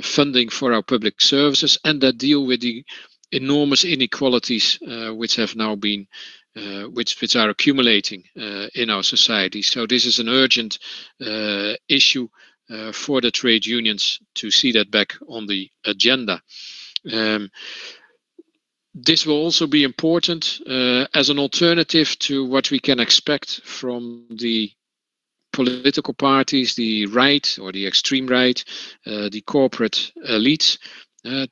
funding for our public services and that deal with the enormous inequalities which have now been which are accumulating in our society. So this is an urgent issue for the trade unions to see that back on the agenda. This will also be important as an alternative to what we can expect from the political parties, the right or the extreme right, the corporate elites,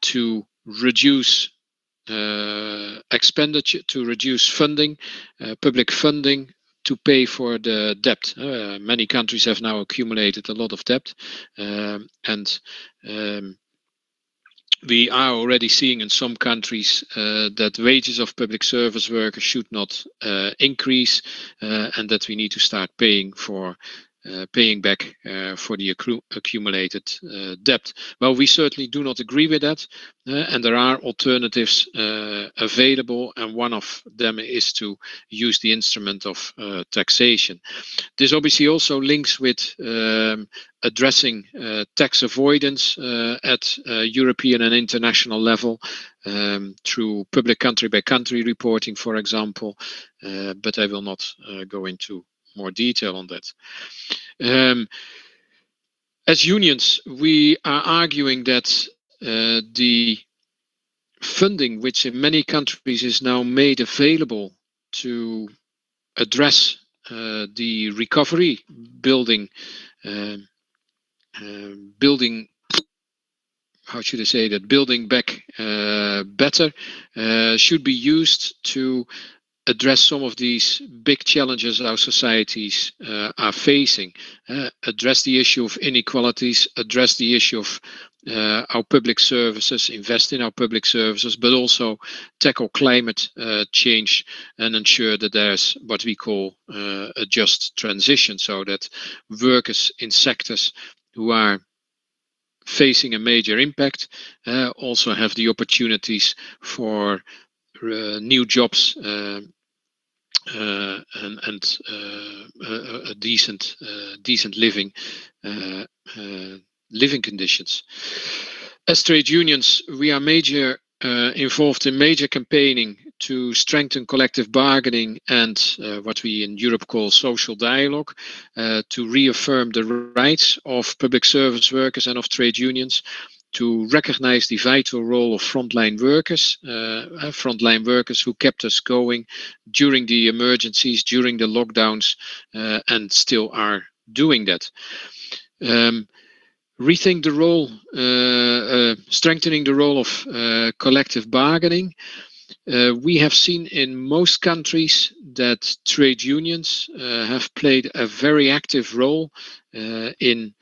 to reduce expenditure, to reduce funding, public funding to pay for the debt. Many countries have now accumulated a lot of debt, and we are already seeing in some countries that wages of public service workers should not increase, and that we need to start paying back for the accumulated debt. Well, we certainly do not agree with that, and there are alternatives available, and one of them is to use the instrument of taxation. This obviously also links with addressing tax avoidance at European and international level through public country-by-country reporting, for example, but I will not go into more detail on that. As unions, we are arguing that the funding, which in many countries is now made available to address the recovery, building, how should I say that, building back better, should be used to address some of these big challenges our societies are facing. Address the issue of inequalities, address the issue of our public services, invest in our public services, but also tackle climate change and ensure that there's what we call a just transition, so that workers in sectors who are facing a major impact also have the opportunities for new jobs and a decent living conditions. As trade unions, we are involved in major campaigning to strengthen collective bargaining and what we in Europe call social dialogue, to reaffirm the rights of public service workers and of trade unions, to recognize the vital role of frontline workers who kept us going during the emergencies, during the lockdowns, and still are doing that. Rethink the role, strengthening the role of collective bargaining. We have seen in most countries that trade unions have played a very active role in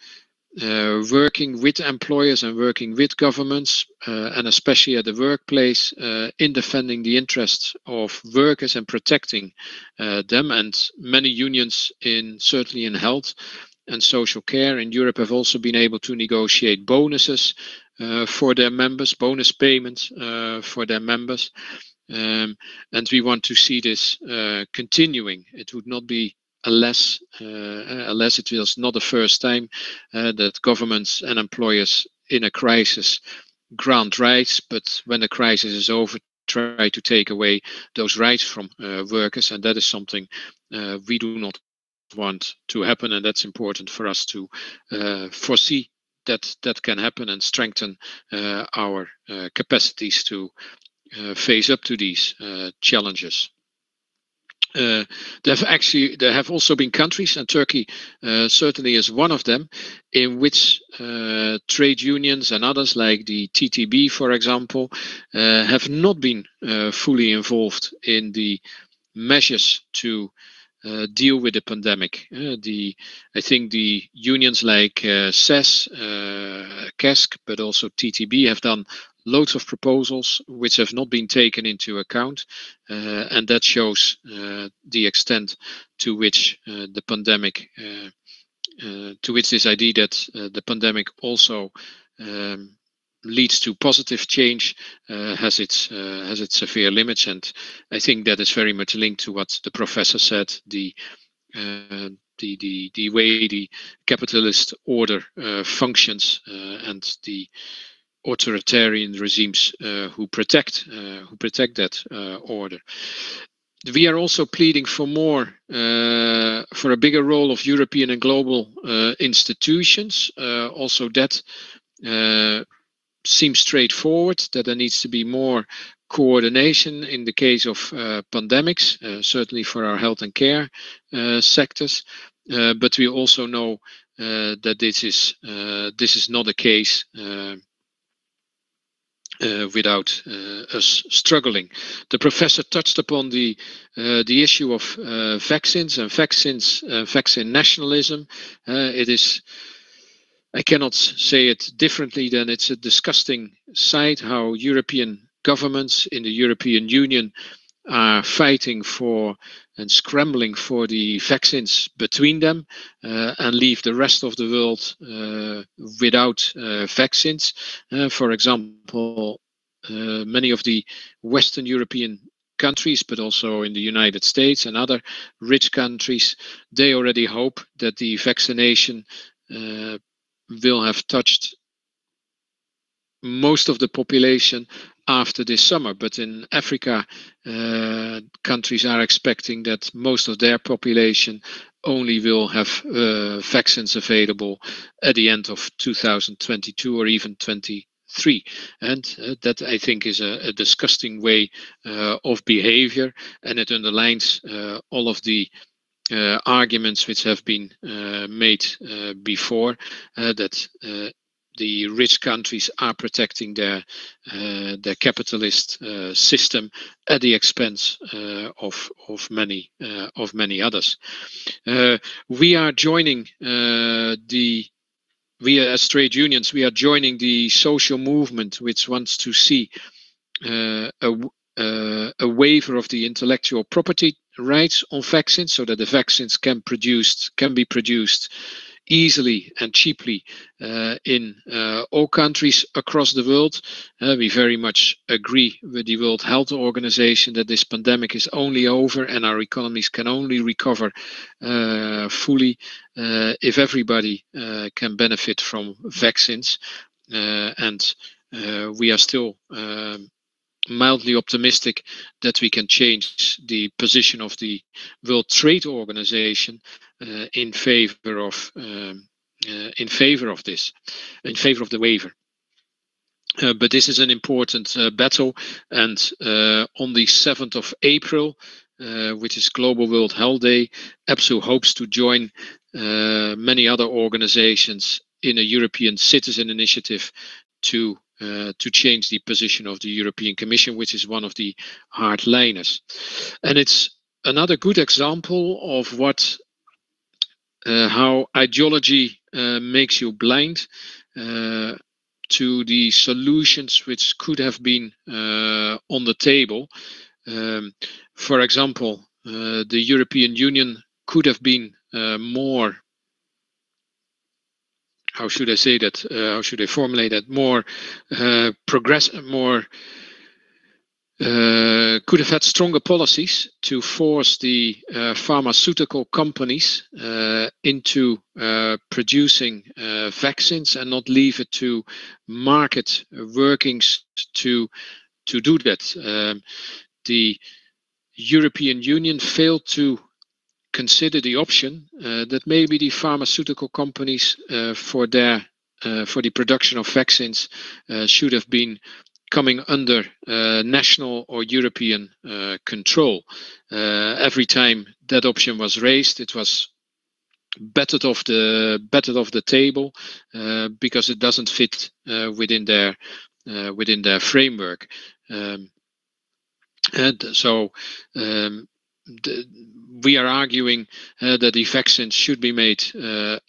working with employers and working with governments, and especially at the workplace, in defending the interests of workers and protecting them. And many unions, certainly in health and social care in Europe, have also been able to negotiate bonuses for their members, bonus payments for their members. And we want to see this continuing. It would not be unless it was not the first time that governments and employers in a crisis grant rights, but when the crisis is over, try to take away those rights from workers, and that is something we do not want to happen, and that's important for us to foresee that can happen and strengthen our capacities to face up to these challenges. There have also been countries, and Turkey certainly is one of them, in which trade unions and others like the TTB, for example, have not been fully involved in the measures to deal with the pandemic. I think the unions like CES, KESK, but also TTB have done loads of proposals which have not been taken into account, and that shows the extent to which the pandemic, to which this idea that the pandemic also leads to positive change has its severe limits. And I think that is very much linked to what the professor said, the way the capitalist order functions and the authoritarian regimes who protect that order. We are also pleading for for a bigger role of European and global institutions. Also, that seems straightforward, that there needs to be more coordination in the case of pandemics, certainly for our health and care sectors. But we also know that this is not the case without us struggling. The professor touched upon the issue of vaccines and vaccine nationalism. It is, I cannot say it differently than it's a disgusting sight how European governments in the European Union are fighting for and scrambling for the vaccines between them and leave the rest of the world without vaccines. For example, many of the Western European countries, but also in the United States and other rich countries, they already hope that the vaccination will have touched most of the population after this summer. But in Africa, countries are expecting that most of their population only will have vaccines available at the end of 2022 or even 2023. And that, I think, is a disgusting way of behavior, and it underlines all of the arguments which have been made before, that the rich countries are protecting their capitalist system at the expense of many others. We are joining we as trade unions, we are joining the social movement which wants to see a waiver of the intellectual property rights on vaccines, so that the vaccines can be produced easily and cheaply in all countries across the world. We very much agree with the World Health Organization that this pandemic is only over and our economies can only recover fully if everybody can benefit from vaccines. And we are still mildly optimistic that we can change the position of the World Trade Organization in favor of this, in favor of the waiver. But this is an important battle, and on the 7th of April, which is Global World Health Day, EPSU hopes to join many other organizations in a European citizen initiative to change the position of the European Commission, which is one of the hardliners. And it's another good example of how ideology makes you blind to the solutions which could have been on the table. For example, the European Union could have been more, how should I say that? How should I formulate that? More progressive, more could have had stronger policies to force the pharmaceutical companies into producing vaccines and not leave it to market workings to do that. The European Union failed to consider the option that maybe the pharmaceutical companies for the production of vaccines should have been coming under national or European control. Every time that option was raised, it was battered off the table because it doesn't fit within their framework. And so we are arguing that the vaccines should be made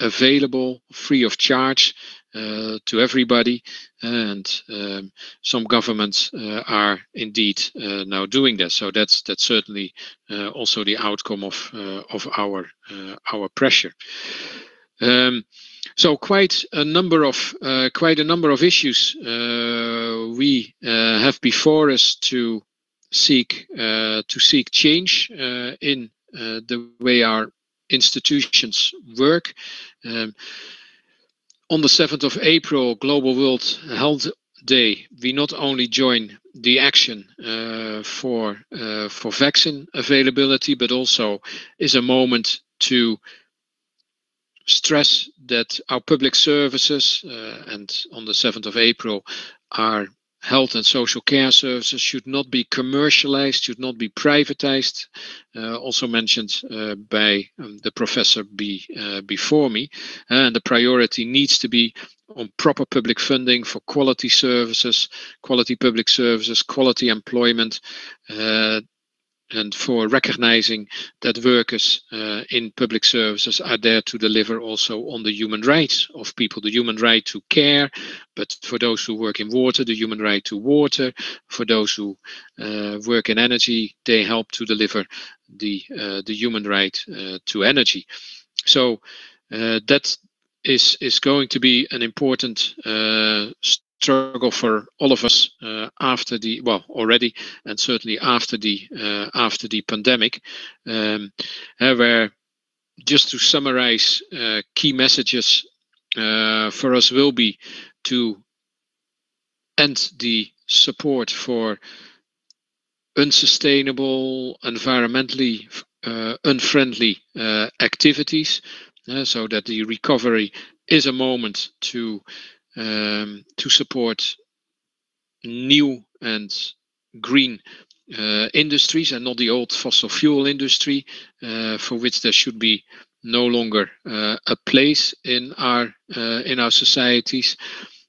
available free of charge to everybody, and some governments are indeed now doing that. So that's certainly also the outcome of our pressure. So quite a number of issues we have before us to seek change in the way our institutions work. On the 7th of April, Global World Health Day, we not only join the action for vaccine availability, but also is a moment to stress that our public services, and on the 7th of April, our health and social care services should not be commercialized, should not be privatized, also mentioned by the professor before me. And the priority needs to be on proper public funding for quality services, quality public services, quality employment, and for recognizing that workers in public services are there to deliver also on the human rights of people, the human right to care, but for those who work in water, the human right to water, for those who work in energy, they help to deliver the human right to energy. So that is going to be an important struggle for all of us after the, well, already, and certainly after the pandemic, where, just to summarize, key messages for us will be to end the support for unsustainable, environmentally unfriendly activities, so that the recovery is a moment to support new and green industries, and not the old fossil fuel industry, for which there should be no longer a place in our societies.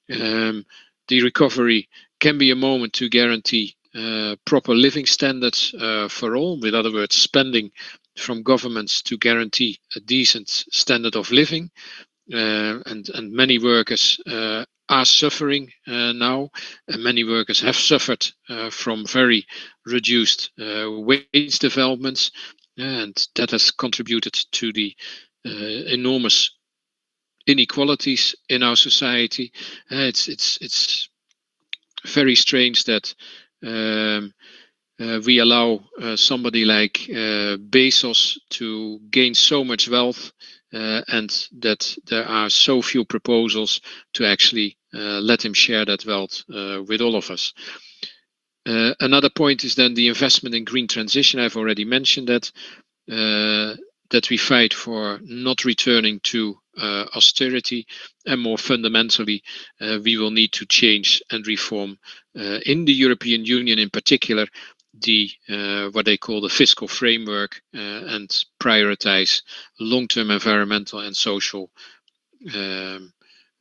The recovery can be a moment to guarantee proper living standards for all. In other words, spending from governments to guarantee a decent standard of living. And many workers are suffering now, and many workers have suffered from very reduced wage developments, and that has contributed to the enormous inequalities in our society. It's very strange that we allow somebody like Bezos to gain so much wealth, and that there are so few proposals to actually let him share that wealth with all of us. Another point is then the investment in green transition. I've already mentioned that we fight for not returning to austerity, and more fundamentally, we will need to change and reform in the European Union in particular the what they call the fiscal framework, and prioritize long-term environmental and social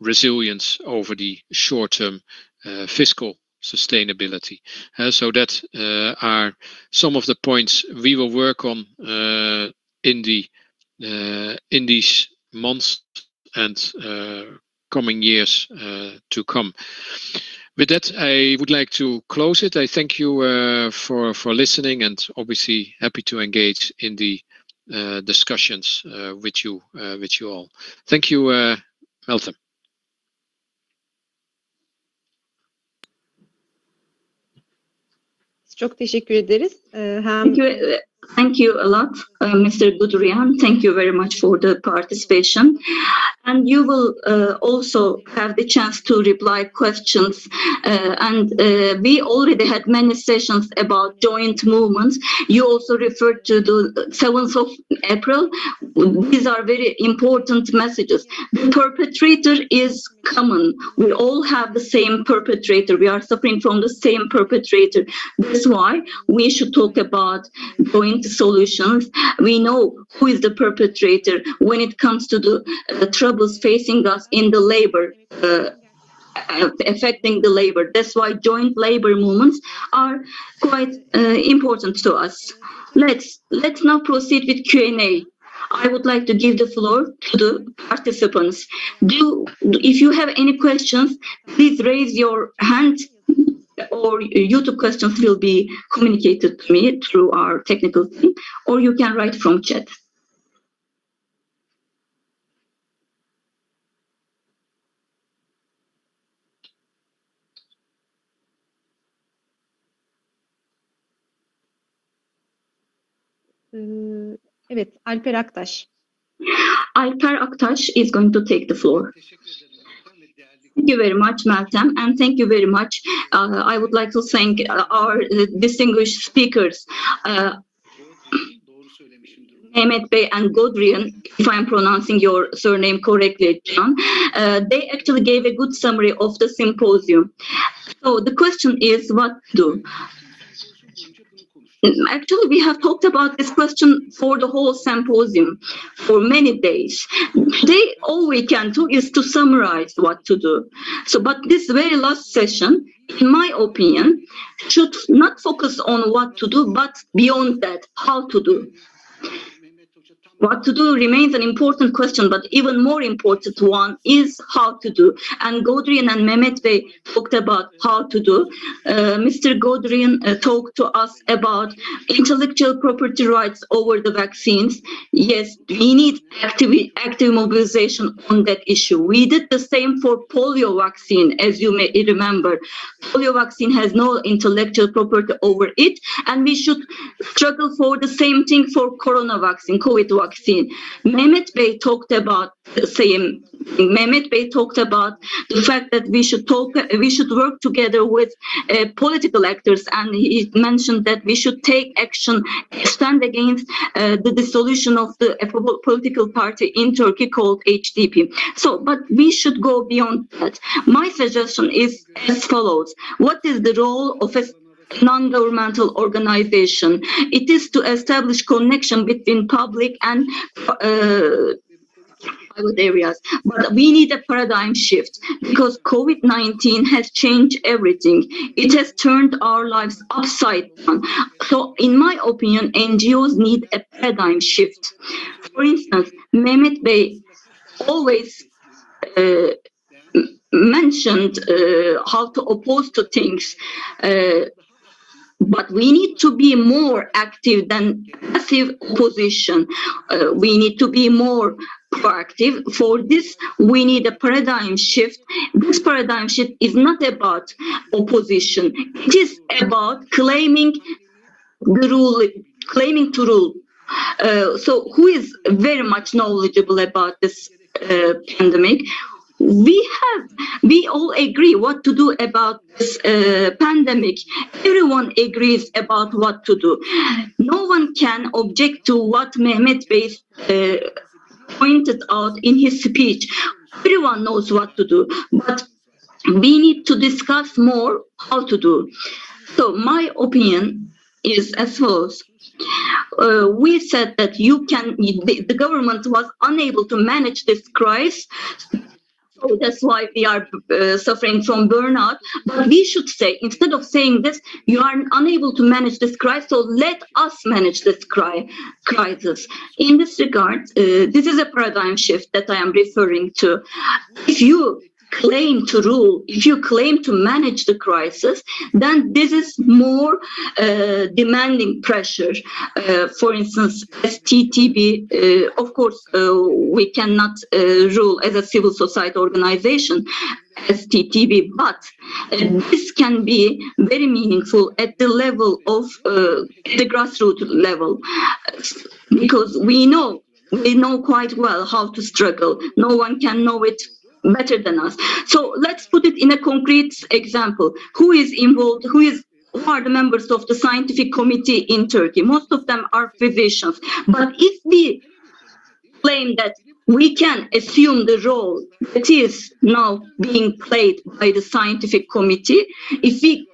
resilience over the short-term fiscal sustainability. So that are some of the points we will work on in these months and coming years to come. With that, I would like to close it. I thank you for listening, and obviously happy to engage in the discussions with you all. Thank you, Meltem. Çok teşekkür ederiz. Thank you a lot, Mr. Gudrian. Thank you very much for the participation. And you will also have the chance to reply questions. We already had many sessions about joint movements. You also referred to the 7th of April. These are very important messages. The perpetrator is common. We all have the same perpetrator. We are suffering from the same perpetrator. That's why we should talk about joint solutions. We know who is the perpetrator when it comes to the troubles facing us in the labor, affecting the labor. That's why joint labor movements are quite important to us. Let's now proceed with Q&A. I would like to give the floor to the participants. If you have any questions, please raise your hand, or YouTube questions will be communicated to me through our technical team, or you can write from chat. Evet, Alper Aktaş. Alper Aktaş is going to take the floor. Thank you very much, Meltem, and thank you very much. I would like to thank our distinguished speakers, Mehmet Bey and Godrian, if I'm pronouncing your surname correctly, John. They actually gave a good summary of the symposium. So the question is, what to do? Actually, we have talked about this question for the whole symposium for many days. Today, all we can do is to summarize what to do. So, but this very last session, in my opinion, should not focus on what to do, but beyond that, how to do. What to do remains an important question, but even more important one is how to do. And Godrian and Mehmet Bey talked about how to do. Mr. Godrian talked to us about intellectual property rights over the vaccines. Yes, we need active mobilization on that issue. We did the same for polio vaccine, as you may remember. Polio vaccine has no intellectual property over it, and we should struggle for the same thing for corona vaccine, COVID vaccine. Mehmet Bey talked about the same. Mehmet Bey talked about the fact that we should work together with political actors, and he mentioned that we should take action, stand against the dissolution of the political party in Turkey called HDP. So, but we should go beyond that. My suggestion is as follows. What is the role of a non-governmental organization? It is to establish connection between public and private areas. But we need a paradigm shift because COVID-19 has changed everything. It has turned our lives upside down. So in my opinion, NGOs need a paradigm shift. For instance, Mehmet Bey always mentioned how to oppose to things. But we need to be more active than passive opposition. We need to be more proactive. For this, we need a paradigm shift. This paradigm shift is not about opposition. It is about claiming the rule, claiming to rule. So who is very much knowledgeable about this pandemic? We all agree what to do about this pandemic. Everyone agrees about what to do. No one can object to what Mehmet Bey pointed out in his speech. Everyone knows what to do, but we need to discuss more how to do. So my opinion is as follows. We said that the government was unable to manage this crisis. So that's why we are suffering from burnout. But we should say, instead of saying this, you are unable to manage this crisis, so let us manage this crisis. In this regard, this is a paradigm shift that I am referring to. If you claim to rule, if you claim to manage the crisis, then this is more demanding pressure. For instance, as TTB, of course, we cannot rule as a civil society organization as TTB, but this can be very meaningful at the level of the grassroots level, because we know quite well how to struggle. No one can know it better than us. So let's put it in a concrete example. Who is involved? Who are the members of the scientific committee in Turkey? Most of them are physicians. But if we claim that we can assume the role that is now being played by the scientific committee, if we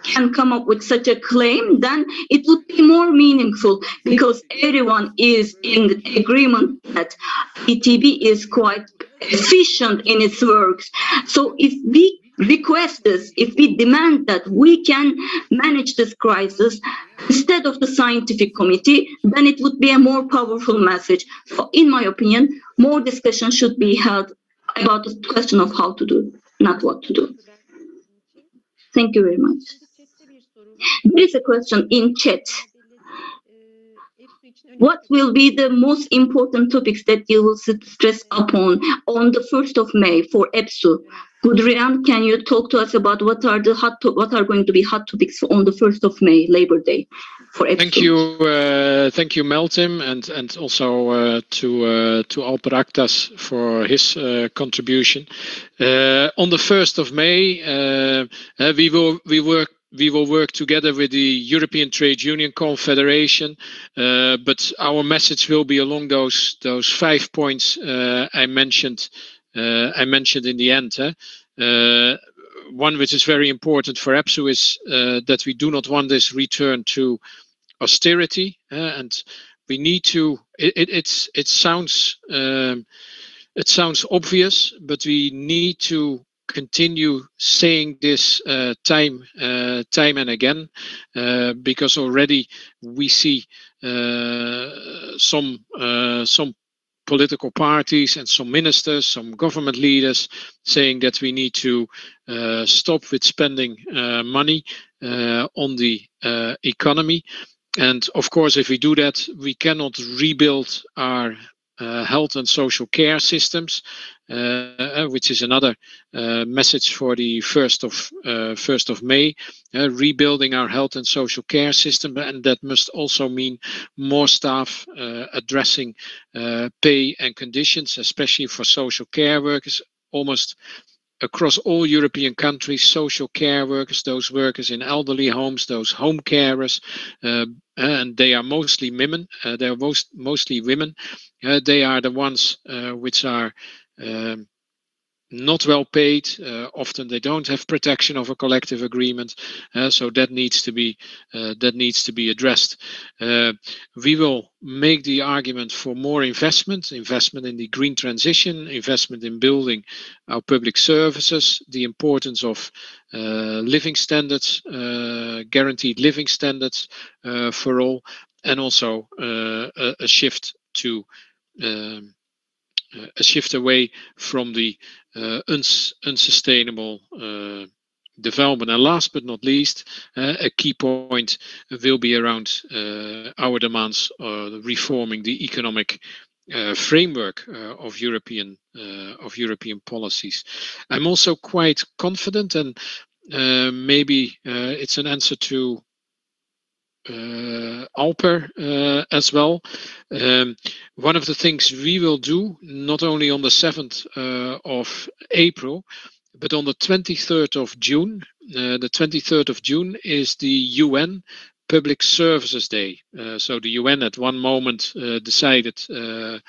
can come up with such a claim, then it would be more meaningful, because everyone is in agreement that ETB is quite efficient in its works. So if we request this, if we demand that we can manage this crisis instead of the scientific committee, then it would be a more powerful message. So in my opinion, more discussion should be held about the question of how to do, not what to do. Thank you very much. There is a question in chat. What will be the most important topics that you will stress upon on the 1st of May for EPSU? Gudrian, can you talk to us about what are going to be hot topics on the 1st of May, Labor Day, for EPSU? Thank you, Meltem, and also to Alper Aktas for his contribution. On the 1st of May, we will work together with the European Trade Union Confederation, but our message will be along those 5 points I mentioned in the end. One which is very important for EPSU is that we do not want this return to austerity, and we need to. It sounds obvious, but we need to continue saying this time and again, because already we see some political parties and some ministers, some government leaders saying that we need to stop with spending money on the economy. And of course, if we do that, we cannot rebuild our health and social care systems, which is another message for the 1st of May, rebuilding our health and social care system, and that must also mean more staff addressing pay and conditions, especially for social care workers. Almost across all European countries, social care workers, those workers in elderly homes, those home carers, and they are mostly women. They are mostly women. They are the ones which are not well paid. Often they don't have protection of a collective agreement, so that needs to be addressed. We will make the argument for more investment in the green transition, investment in building our public services, the importance of living standards, guaranteed living standards for all, and also a shift to a shift away from the unsustainable development. And last but not least, a key point will be around our demands reforming the economic framework of European policies. I'm also quite confident, and maybe it's an answer to Alper as well. One of the things we will do, not only on the 7th of April, but on the 23rd of June. The 23rd of June is the UN Public Services Day. So the UN at one moment decided to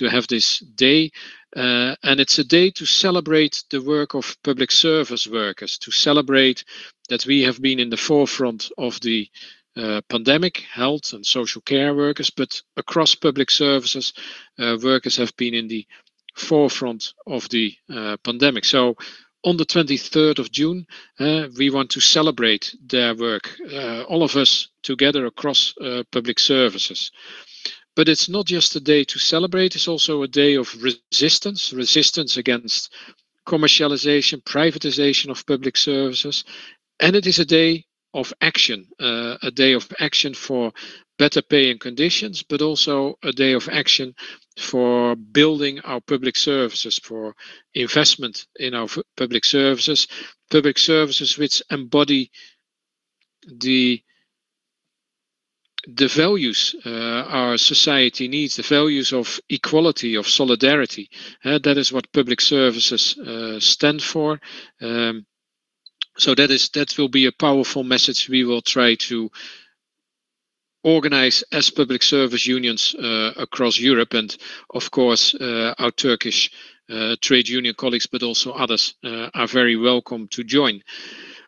have this day, and it's a day to celebrate the work of public service workers, to celebrate that we have been in the forefront of the pandemic, health and social care workers, but across public services, workers have been in the forefront of the pandemic. So on the 23rd of June, we want to celebrate their work, all of us together across public services. But it's not just a day to celebrate, it's also a day of resistance against commercialization, privatization of public services, and it is a day of action for better pay and conditions, but also a day of action for building our public services, for investment in our public services which embody the values our society needs, the values of equality, of solidarity. That is what public services stand for. So that will be a powerful message we will try to organize as public service unions across Europe, and of course our Turkish trade union colleagues, but also others are very welcome to join.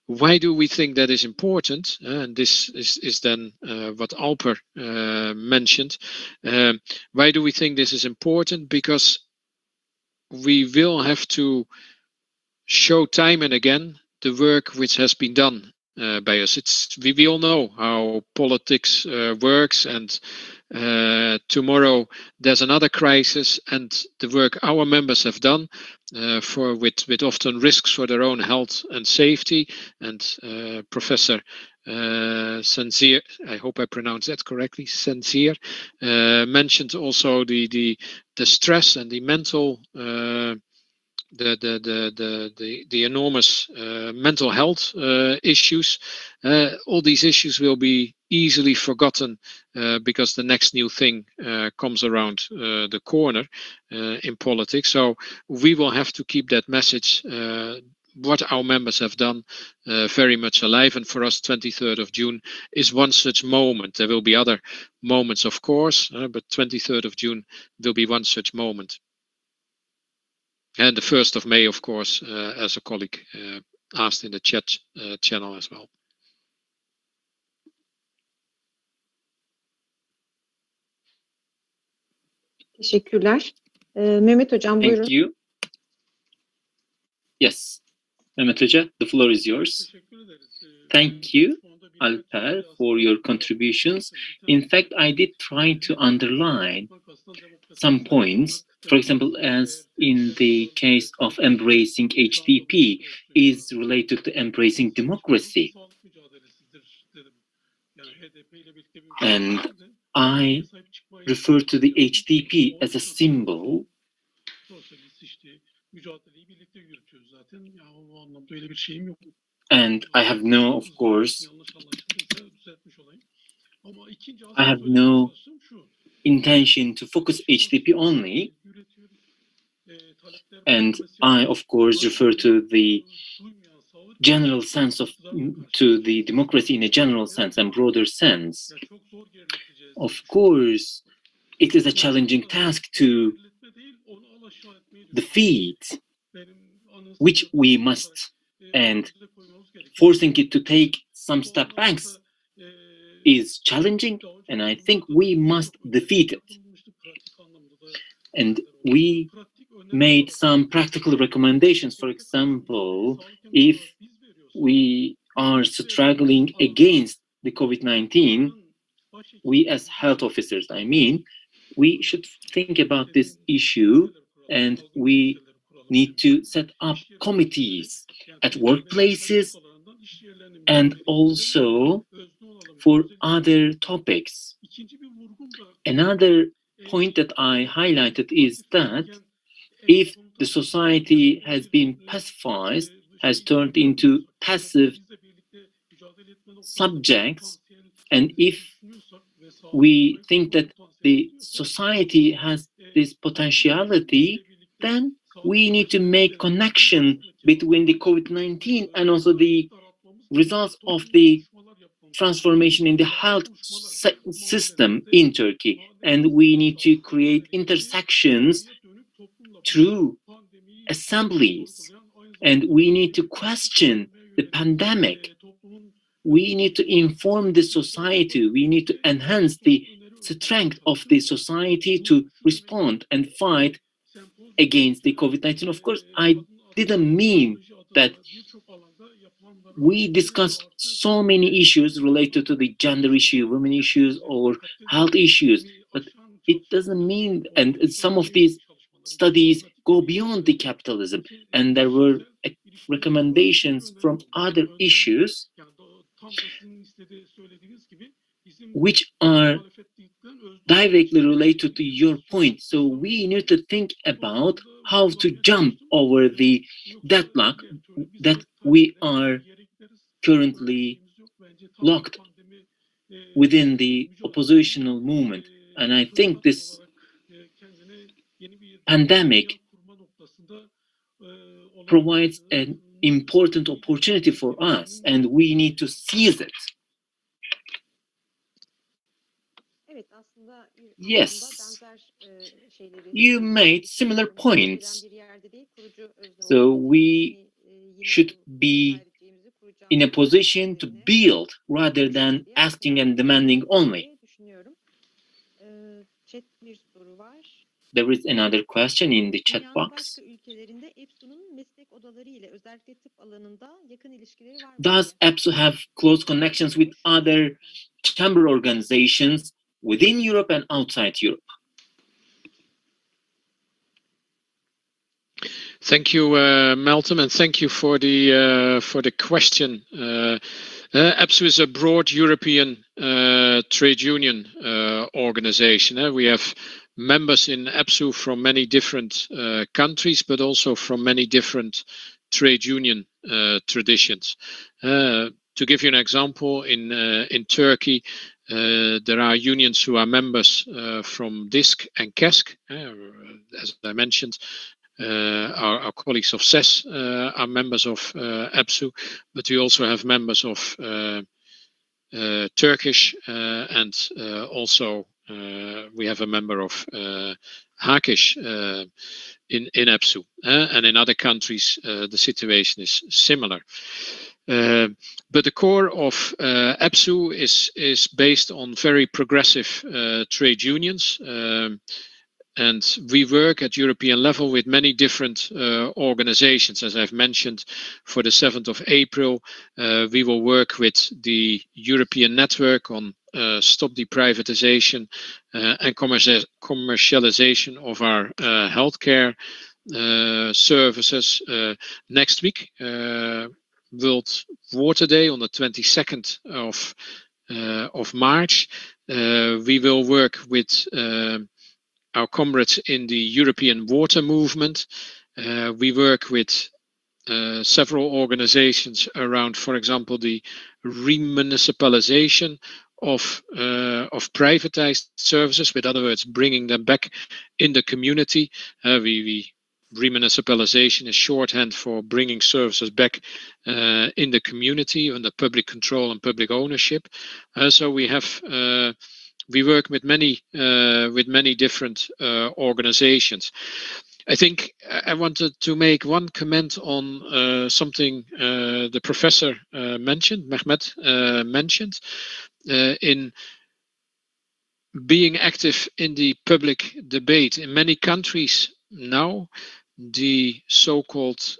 Why do we think that is important? And this is then what Alper mentioned. Why do we think this is important? Because we will have to show time and again the work which has been done by us. We all know how politics works, and tomorrow there's another crisis, and the work our members have done with often risks for their own health and safety. And Professor Senzier, I hope I pronounced that correctly, Senzier, mentioned also the stress and the mental the enormous mental health issues. All these issues will be easily forgotten because the next new thing comes around the corner in politics. So we will have to keep that message, what our members have done, very much alive. And for us, 23rd of June is one such moment. There will be other moments, of course, but 23rd of June will be one such moment. And the 1st of May, of course, as a colleague asked in the chat channel as well. Teşekkürler. Mehmet Hocam buyurun. Thank you. Yes. Mehmet Hoca, the floor is yours. Thank you, Alper, for your contributions. In fact, I did try to underline some points. For example, as in the case of embracing HDP, is related to embracing democracy. And I refer to the HDP as a symbol. And I have no, of course, I have no intention to focus HDP only. And I, of course, refer to the general sense of, to the democracy in a general sense and broader sense. Of course, it is a challenging task to defeat, which we must, and forcing it to take some step backs is challenging, and I think we must defeat it. And we made some practical recommendations. For example, if we are struggling against the COVID-19, we as health officers, I mean, we should think about this issue, and we need to set up committees at workplaces and also for other topics. Another point that I highlighted is that if the society has been pacified, has turned into passive subjects, and if we think that the society has this potentiality, then we need to make connection between the COVID-19 and also the results of the transformation in the health system in Turkey. And we need to create intersections through assemblies. And we need to question the pandemic. We need to inform the society. We need to enhance the strength of the society to respond and fight against the COVID-19. Of course, I didn't mean that we discussed so many issues related to the gender issue, women issues, or health issues, but it doesn't mean, and some of these studies go beyond the capitalism, and there were recommendations from other issues which are directly related to your point. So we need to think about how to jump over the deadlock that we are currently locked within the oppositional movement. And I think this pandemic provides an important opportunity for us, and we need to seize it. Yes, you made similar points. So we should be in a position to build rather than asking and demanding only. There is another question in the chat box. Does EPSU have close connections with other chamber organizations within Europe and outside Europe? Thank you, Malcolm, and thank you for the question. EPSU is a broad European trade union organization. We have members in EPSU from many different countries, but also from many different trade union traditions. To give you an example, in Turkey, there are unions who are members from DISC and KESK. As I mentioned, our colleagues of SES are members of EPSU, but we also have members of Turkish and also we have a member of Hakish in EPSU, and in other countries the situation is similar. But the core of EPSU is based on very progressive trade unions. And we work at European level with many different organizations. As I've mentioned, for the 7th of April, we will work with the European Network on Stop the Privatization and Commercialization of our healthcare services. Next week, World Water Day on the 22nd of March. We will work with our comrades in the European Water Movement. We work with several organizations around, for example, the remunicipalization of privatized services. With other words, bringing them back in the community. Remunicipalization is shorthand for bringing services back in the community under public control and public ownership. So we work with many different organizations. I think I wanted to make one comment on something the professor mentioned, Mehmet mentioned, in being active in the public debate. In many countries now, the so-called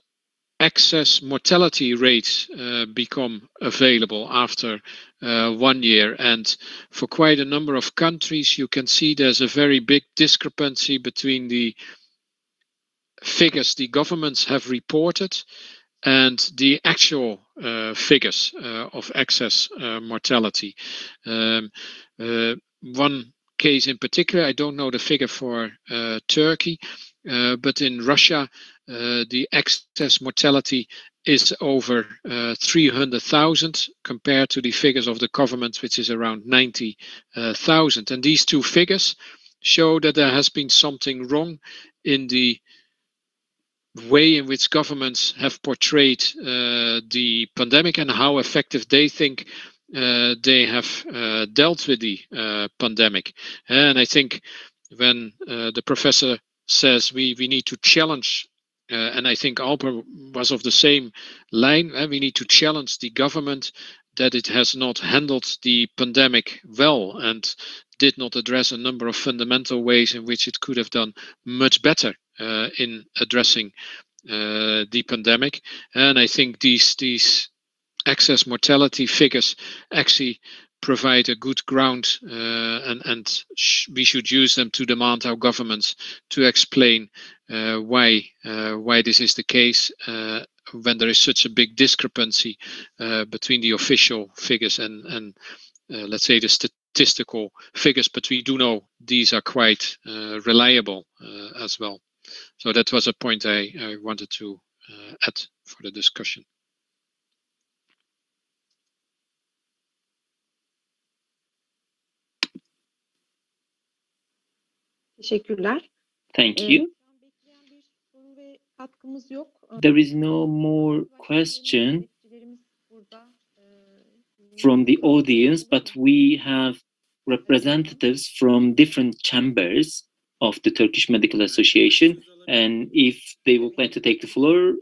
excess mortality rates become available after 1 year, and for quite a number of countries you can see there's a very big discrepancy between the figures the governments have reported and the actual figures of excess mortality. One case in particular, I don't know the figure for Turkey, but in Russia the excess mortality is over 300,000 compared to the figures of the government, which is around 90,000. And these two figures show that there has been something wrong in the way in which governments have portrayed the pandemic and how effective they think they have dealt with the pandemic. And I think when the professor says we need to challenge, and I think Alper was of the same line, we need to challenge the government that it has not handled the pandemic well and did not address a number of fundamental ways in which it could have done much better in addressing the pandemic. And I think these excess mortality figures actually provide a good ground, and we should use them to demand our governments to explain why this is the case when there is such a big discrepancy between the official figures and let's say the statistical figures, but we do know these are quite reliable as well. So that was a point I wanted to add for the discussion. Teşekkürler. Thank you. There is no more question from the audience, but we have representatives from different chambers of the Turkish Medical Association, and if they would like to take the floor,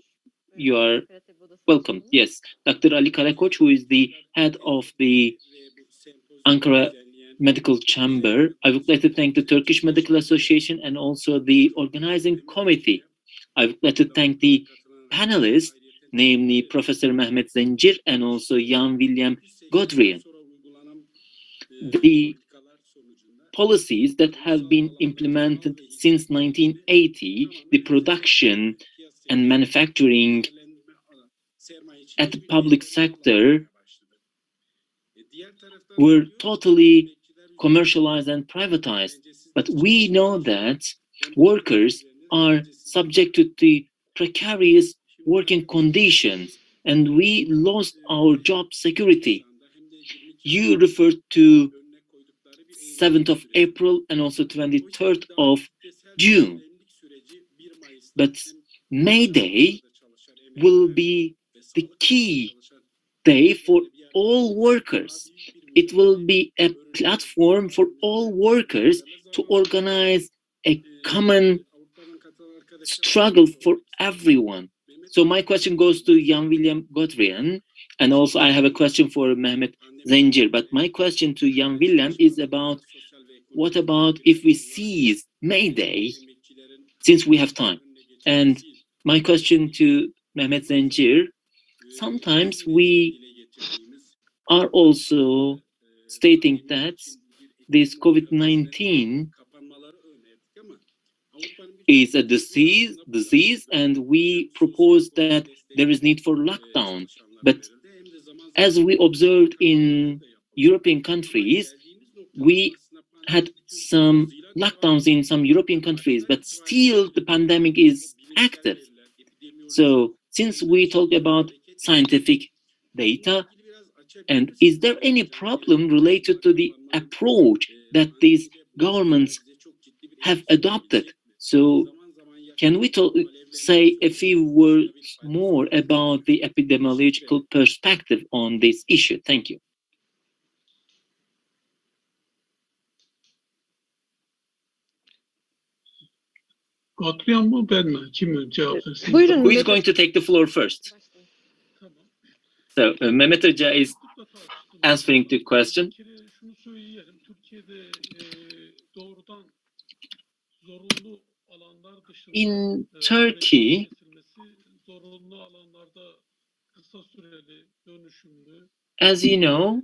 you are welcome. Yes, Dr. Ali Karakoç, who is the head of the Ankara Medical Chamber. I would like to thank the Turkish Medical Association and also the organizing committee. I would like to thank the panelists, namely Professor Mehmet Zencir and also Jan William Godrian. The policies that have been implemented since 1980, the production and manufacturing at the public sector were totally commercialized and privatized. But we know that workers are subject to the precarious working conditions, and we lost our job security. You referred to 7th of April and also 23rd of June. But May Day will be the key day for all workers. It will be a platform for all workers to organize a common struggle for everyone. So my question goes to Jan William Godrian, and also I have a question for Mehmet Zencir. But my question to Jan William is about what about if we seize May Day, since we have time? And my question to Mehmet Zencir, sometimes we are also stating that this COVID-19 is a disease, and we propose that there is need for lockdown. But as we observed in European countries, we had some lockdowns in some European countries, but still the pandemic is active. So since we talk about scientific data, and is there any problem related to the approach that these governments have adopted? So can we say a few words more about the epidemiological perspective on this issue? Thank you. Katliam mı ben mi? Kim cevap versin? Buyurun. Who is going to take the floor first? So Mehmet Hoca is answering the question. Şunu söyleyelim. Türkiye'de doğrudan zorunlu alanlar dışında In Turkey, zorunlu alanlarda kısa süreli dönüşümlü as you know,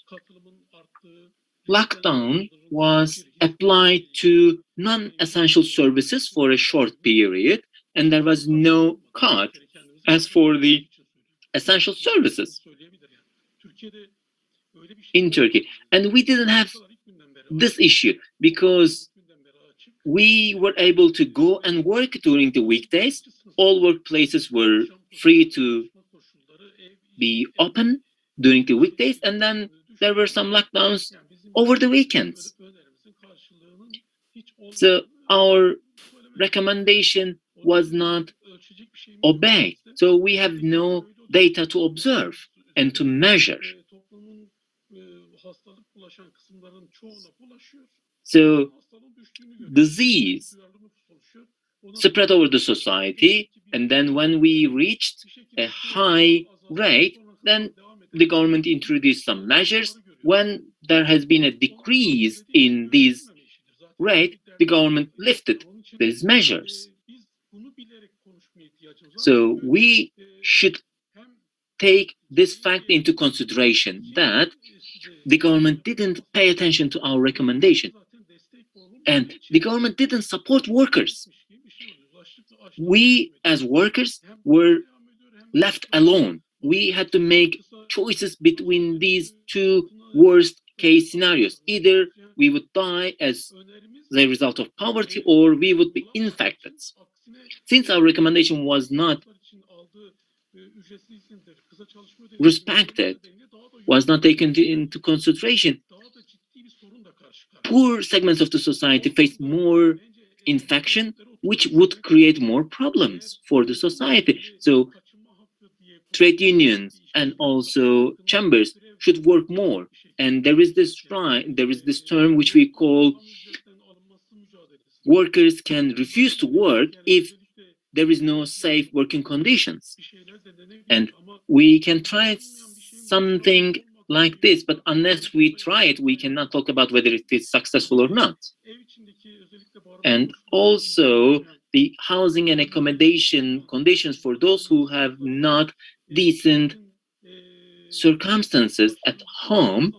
katılımın arttığı lockdown was applied to non-essential services for a short period, and there was no cut as for the essential services in Turkey. And we didn't have this issue because we were able to go and work during the weekdays. All workplaces were free to be open during the weekdays, and then there were some lockdowns over the weekends. So our recommendation was not obeyed. So we have no data to observe and to measure. So disease spread over the society, and then when we reached a high rate, then the government introduced some measures. When there has been a decrease in this rate, the government lifted these measures. So we should take this fact into consideration, that the government didn't pay attention to our recommendation, and the government didn't support workers. We as workers were left alone. We had to make choices between these two worst case scenarios. Either we would die as the result of poverty, or we would be infected. Since our recommendation was not respected, was not taken into consideration, poor segments of the society faced more infection, which would create more problems for the society. So trade unions and also chambers should work more. And there is this term which we call workers can refuse to work if there is no safe working conditions. And we can try something like this, but unless we try it, we cannot talk about whether it is successful or not. And also the housing and accommodation conditions for those who have not decent circumstances at home.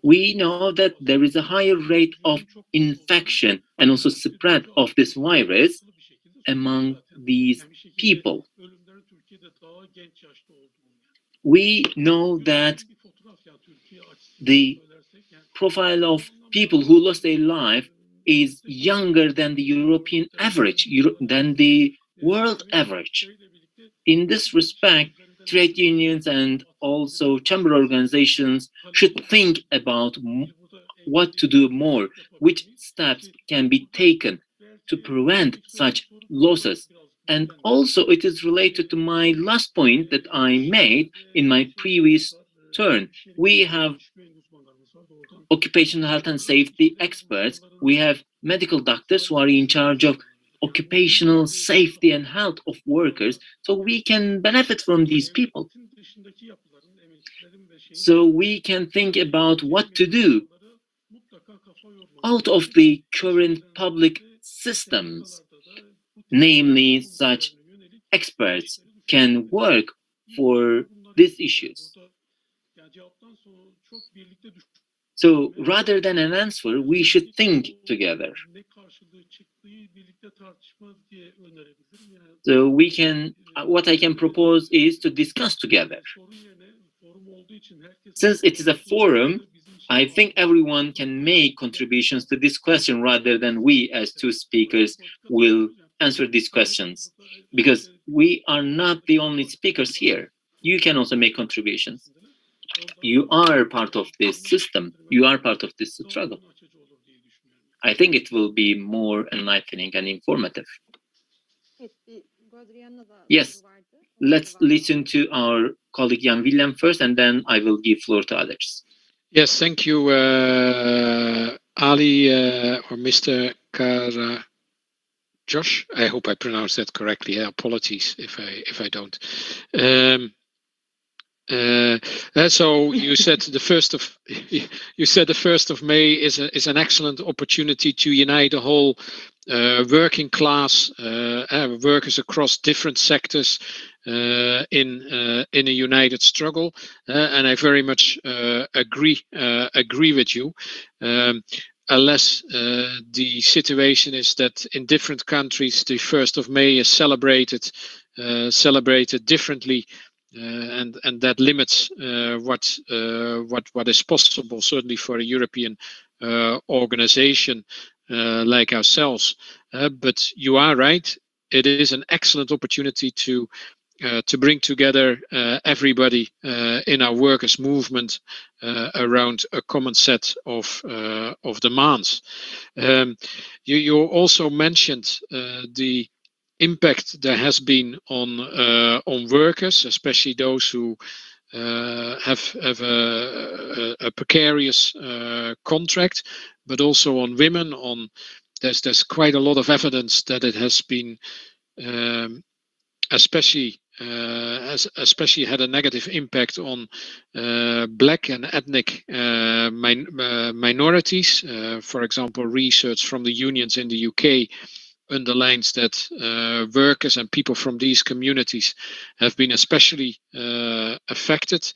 We know that there is a higher rate of infection and also spread of this virus among these people. We know that the profile of people who lost their life is younger than the European average, than the world average. In this respect, trade unions and also chamber organizations should think about what to do more, which steps can be taken to prevent such losses. And also it is related to my last point that I made in my previous turn. We have occupational health and safety experts. We have medical doctors who are in charge of occupational safety and health of workers, so we can benefit from these people. So we can think about what to do. out of the current public systems, namely such experts can work for these issues. So rather than an answer, we should think together. So we can, what I can propose is to discuss together. Since it is a forum, I think everyone can make contributions to this question rather than we as two speakers will answer these questions. Because we are not the only speakers here. You can also make contributions. You are part of this system. You are part of this struggle. I think it will be more enlightening and informative. Yes, let's listen to our colleague Jan Willem first, and then I will give floor to others. Yes, thank you, Ali or Mr. Josh. I hope I pronounced that correctly. Apologies if I don't. So you said the 1st of May is an excellent opportunity to unite the whole working class, workers across different sectors in a united struggle, and I very much agree with you. Unless the situation is that in different countries the 1st of May is celebrated differently. And that limits what is possible, certainly for a European organization like ourselves. But you are right; it is an excellent opportunity to bring together everybody in our workers' movement around a common set of demands. You also mentioned the impact there has been on workers, especially those who have a precarious contract, but also on women. There's quite a lot of evidence that it has been especially had a negative impact on black and ethnic minorities. For example, research from the unions in the UK underlines that workers and people from these communities have been especially affected.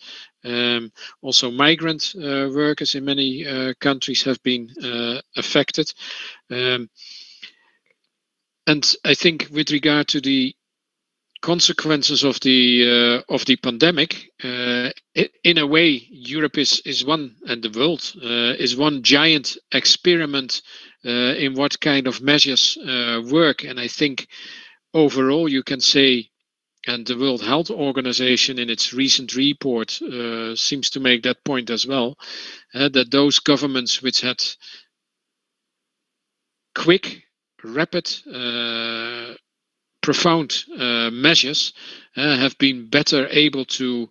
Also, migrant workers in many countries have been affected. And I think with regard to the consequences of the pandemic, in a way, Europe is one, and the world is one giant experiment in what kind of measures work. And I think overall you can say, and the World Health Organization in its recent report seems to make that point as well, that those governments which had quick, rapid, profound measures have been better able to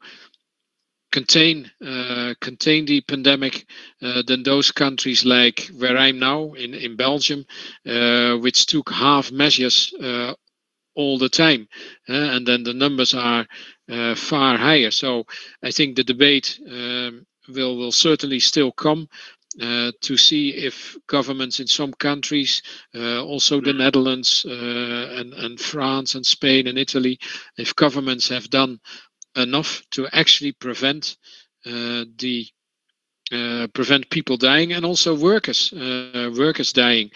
contain the pandemic than those countries like where I'm now in Belgium, which took half measures all the time, and then the numbers are far higher. So I think the debate will certainly still come to see if governments in some countries, also the Netherlands and France and Spain and Italy, if governments have done enough to actually prevent people dying, and also workers dying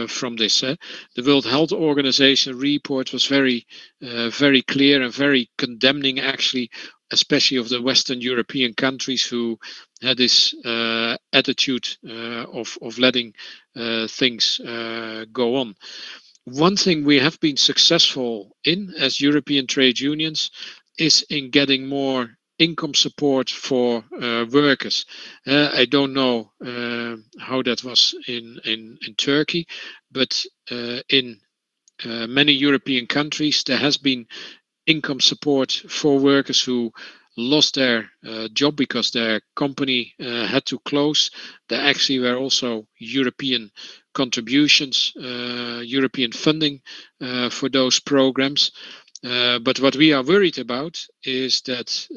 from this. The World Health Organization report was very clear and very condemning, actually, especially of the Western European countries who had this attitude of letting things go on. One thing we have been successful in as European trade unions is in getting more income support for workers. I don't know how that was in Turkey, but in many European countries there has been income support for workers who lost their job because their company had to close. There actually were also European contributions, European funding for those programs. But what we are worried about is that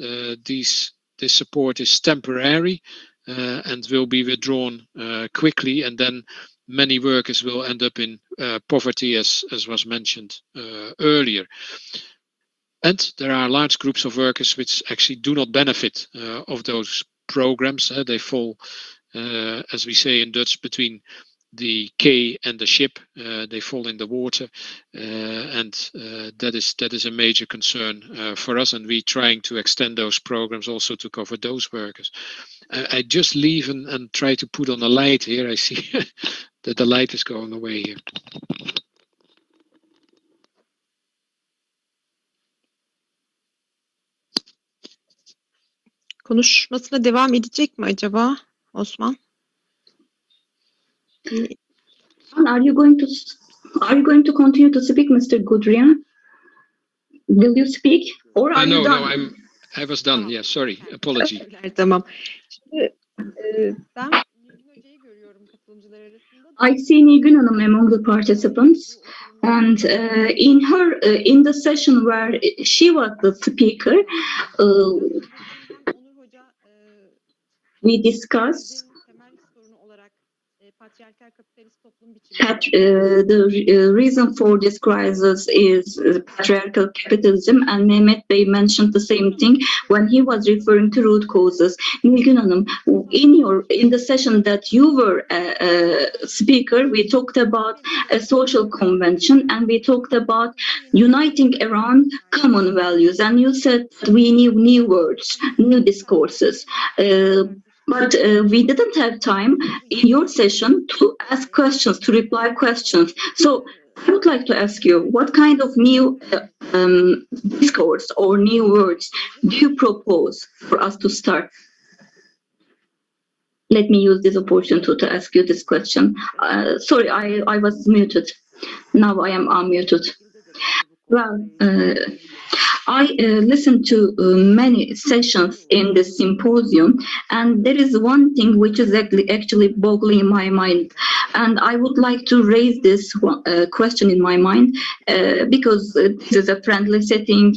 this support is temporary and will be withdrawn quickly, and then many workers will end up in poverty, as was mentioned earlier. And there are large groups of workers which actually do not benefit of those programs. They fall, as we say in Dutch, between the quay and the ship. They fall in the water, and that is a major concern for us, and we're trying to extend those programs also to cover those workers. I just leave and try to put on a light here. I see that the light is going away here. Konuşmasına devam edecek mi acaba Osman? Are you going to continue to speak, Mr. Gudrian? Will you speak, or are you done? No, I was done. Yeah, sorry, apology. Tamam. Şimdi ben Nilgün Hoca'yı görüyorum katılımcılar arasında. I see Nilgün Hanım among the participants, and in the session where she was the speaker, we discussed the reason for this crisis is patriarchal capitalism, and Mehmet Bey mentioned the same thing when he was referring to root causes. Nilgün Hanım, in the session that you were a speaker, we talked about a social convention, and we talked about uniting around common values, and you said we need new words, new discourses. But we didn't have time in your session to ask questions, to reply questions. So I would like to ask you, what kind of new discourse or new words do you propose for us to start? Let me use this opportunity to ask you this question. Sorry, I was muted. Now I am unmuted. Well, I listened to many sessions in the symposium, and there is one thing which is actually boggling in my mind, and I would like to raise this question in my mind because this is a friendly setting,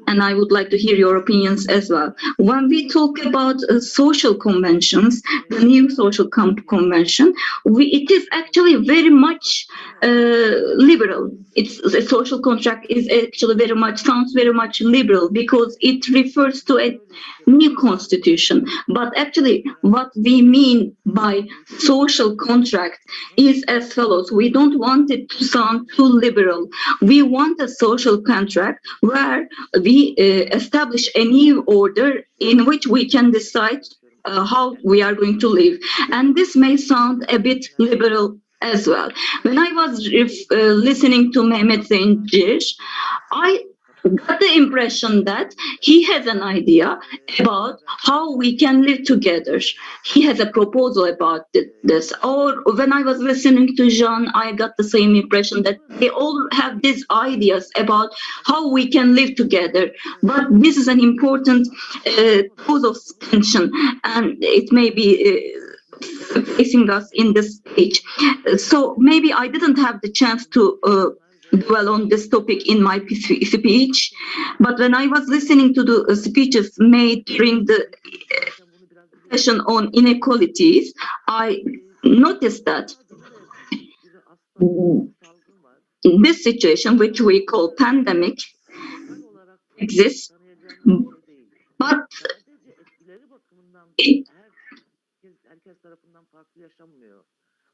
and I would like to hear your opinions as well. When we talk about social conventions, the new social convention, it is actually very much liberal. The social contract is actually sounds very much liberal because it refers to a new constitution. But actually, what we mean by social contract is as follows. We don't want it to sound too liberal. We want a social contract where we establish a new order in which we can decide how we are going to live. And this may sound a bit liberal as well. When I was listening to Mehmet Zencir, I got the impression that he has an idea about how we can live together. He has a proposal about this. Or when I was listening to Jean, I got the same impression that they all have these ideas about how we can live together. But this is an important cause of tension, and it may be facing us in this stage. So maybe I didn't have the chance to dwell on this topic in my speech, but when I was listening to the speeches made during the session on inequalities, I noticed that this situation, which we call pandemic, exists, but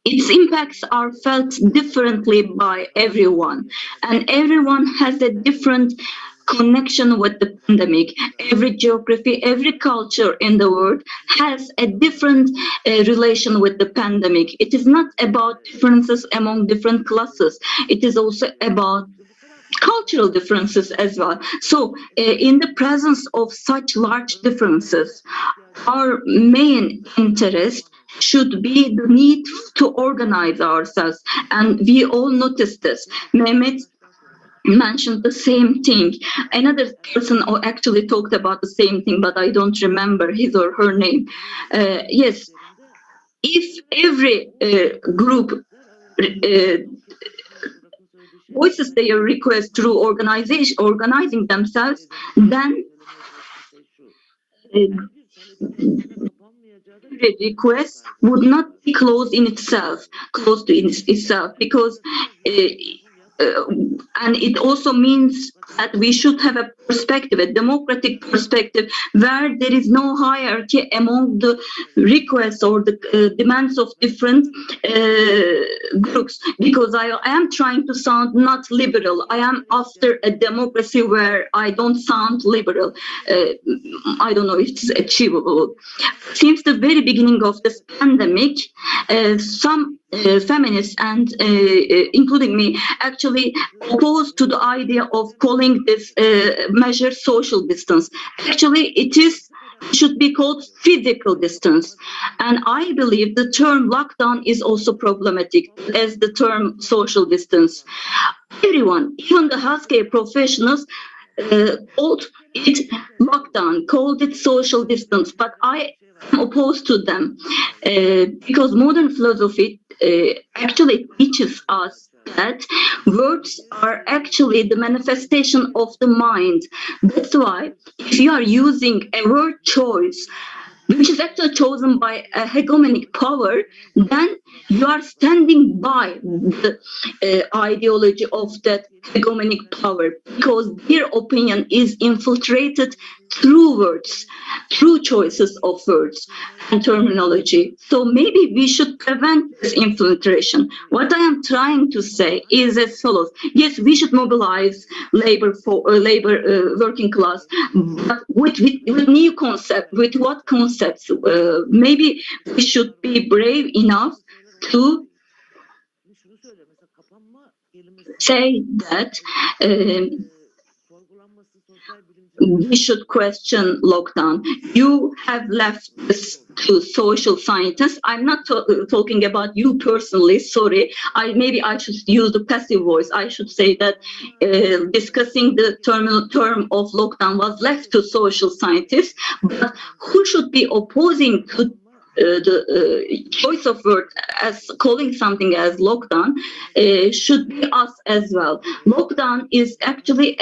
its impacts are felt differently by everyone, and everyone has a different connection with the pandemic. Every geography, every culture in the world has a different relation with the pandemic. It is not about differences among different classes. It is also about cultural differences as well. So in the presence of such large differences, our main interest should be the need to organize ourselves. And we all notice this. Mehmet mentioned the same thing. Another person actually talked about the same thing, but I don't remember his or her name. Yes, if every group voices their request through organizing themselves, then every request would not be closed to itself, because and it also means that we should have a perspective, a democratic perspective, where there is no hierarchy among the requests or the demands of different groups. Because I am trying to sound not liberal. I am after a democracy where I don't sound liberal. I don't know if it's achievable. Since the very beginning of this pandemic, some feminists and including me actually opposed to the idea of calling this measure social distance. Actually, it should be called physical distance. And I believe the term lockdown is also problematic as the term social distance. Everyone, even the healthcare professionals, called it lockdown, called it social distance, but I am opposed to them because modern philosophy actually teaches us that words are actually the manifestation of the mind. That's why if you are using a word choice which is actually chosen by a hegemonic power, then you are standing by the ideology of that hegemonic power, because their opinion is infiltrated through words, through choices of words and terminology. So maybe we should prevent this infiltration. What I am trying to say is as follows: yes, we should mobilize labor for working class, but with new concept. With what concepts? Maybe we should be brave enough to say that we should question lockdown. You have left this to social scientists. I'm not talking about you personally. Sorry. Maybe I should use the passive voice. I should say that discussing the term of lockdown was left to social scientists. But who should be opposing to the choice of word as calling something as lockdown should be us as well. Lockdown is actually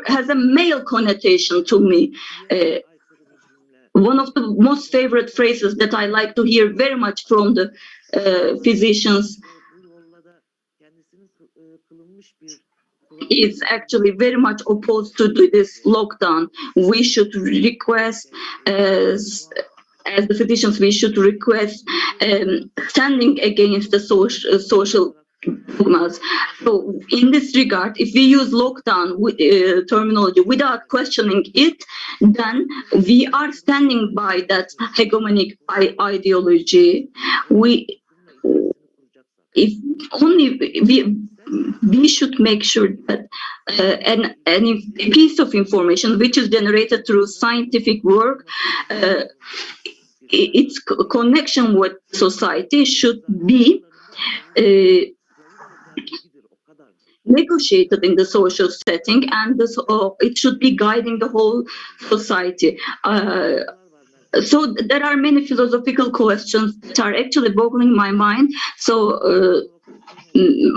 has a male connotation to me. One of the most favorite phrases that I like to hear very much from the physicians is actually very much opposed to this lockdown. We should request as the physicians, we should request standing against the social dogmas. So in this regard, if we use lockdown terminology without questioning it, then we are standing by that hegemonic ideology. If only we should make sure that any piece of information which is generated through scientific work, its connection with society should be negotiated in the social setting, and it should be guiding the whole society. So there are many philosophical questions that are actually boggling my mind. So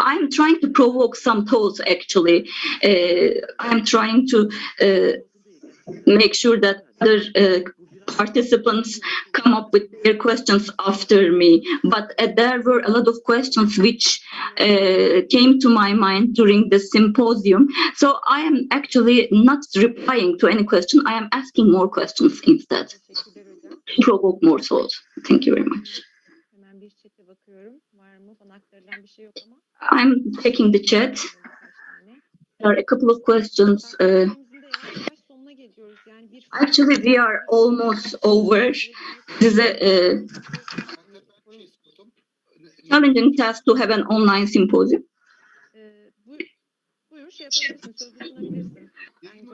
I'm trying to provoke some thoughts, actually. I'm trying to make sure that other participants come up with their questions after me. But there were a lot of questions which came to my mind during the symposium. So I am actually not replying to any question. I am asking more questions instead. Provoke more thoughts. Thank you very much. I'm checking the chat. There are a couple of questions. Actually, we are almost over. This is a challenging task to have an online symposium.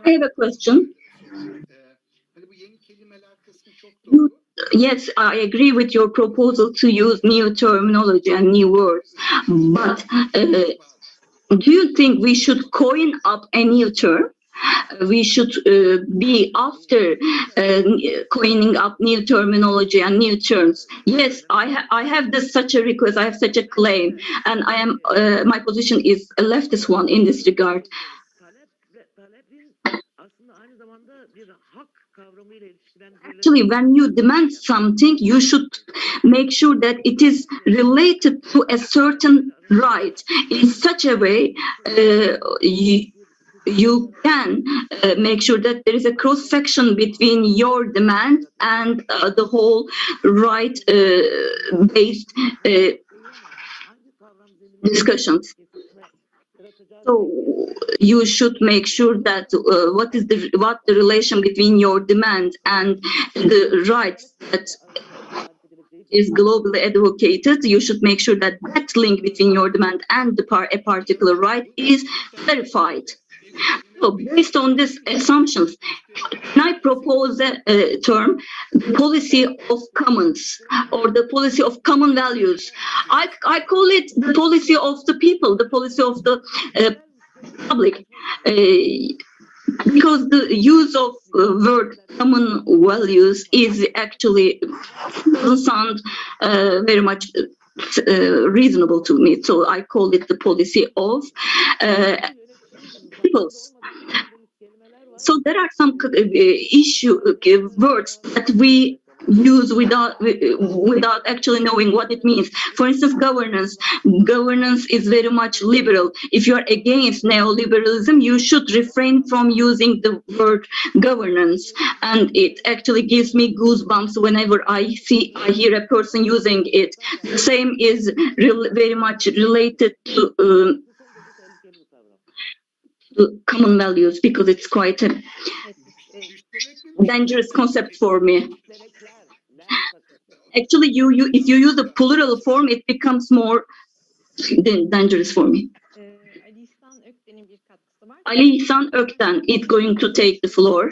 I have a question. Yes, I agree with your proposal to use new terminology and new words, but do you think we should coin up a new term? We should be after coining up new terminology and new terms. Yes, I have such a request. I have such a claim, and I am my position is a leftist one in this regard. Actually, when you demand something, you should make sure that it is related to a certain right in such a way you can make sure that there is a cross section between your demand and the whole right based discussions. So you should make sure that what the relation between your demand and the rights that is globally advocated. You should make sure that that link between your demand and a particular right is clarified. So based on these assumptions, can I propose a term, the policy of commons or the policy of common values? I call it the policy of the people, the policy of the public. Because the use of word common values is actually doesn't sound very much reasonable to me. So I call it the policy of peoples. So there are some words that we use without actually knowing what it means. For instance, governance. Governance is very much liberal. If you are against neoliberalism, you should refrain from using the word governance. And it actually gives me goosebumps whenever I hear a person using it. The same is very much related to common values, because it's quite a dangerous concept for me. Actually, if you use the plural form, it becomes more dangerous for me. Ali İhsan Ökten is going to take the floor.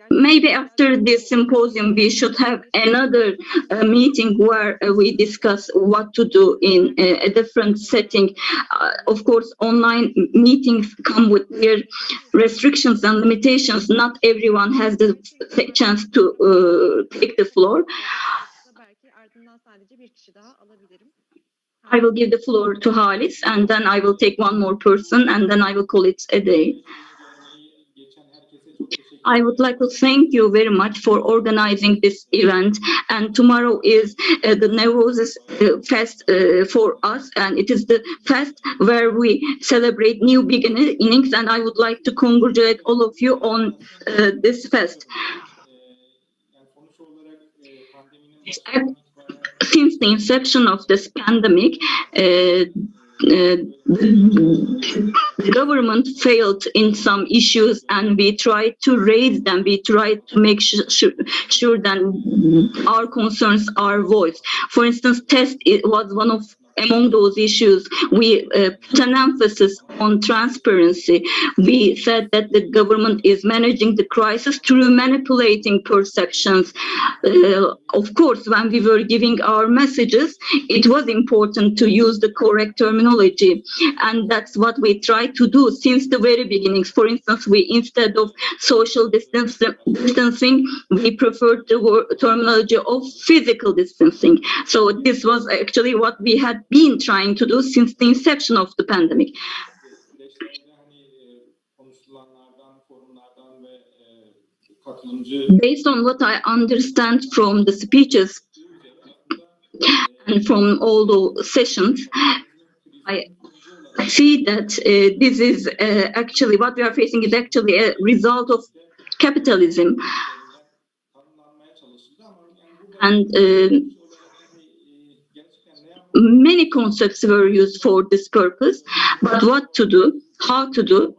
Maybe after this symposium, we should have another meeting where we discuss what to do in a different setting. Of course, online meetings come with their restrictions and limitations. Not everyone has the chance to take the floor. I will give the floor to Halis, and then I will take one more person, and then I will call it a day. I would like to thank you very much for organizing this event. And tomorrow is the Nowruz fest for us, and it is the fest where we celebrate new beginnings. And I would like to congratulate all of you on this fest. Since the inception of this pandemic, the government failed in some issues, and we tried to raise them. We tried to make sure that our concerns are voiced. For instance, test was one of among those issues. We put an emphasis on transparency. We said that the government is managing the crisis through manipulating perceptions. Of course, when we were giving our messages, it was important to use the correct terminology. And that's what we tried to do since the very beginnings. For instance, instead of social distancing, we preferred the terminology of physical distancing. So this was actually what we had been trying to do since the inception of the pandemic. Based on what I understand from the speeches and from all the sessions, I see that this is actually what we are facing is actually a result of capitalism. And many concepts were used for this purpose, but what to do, how to do,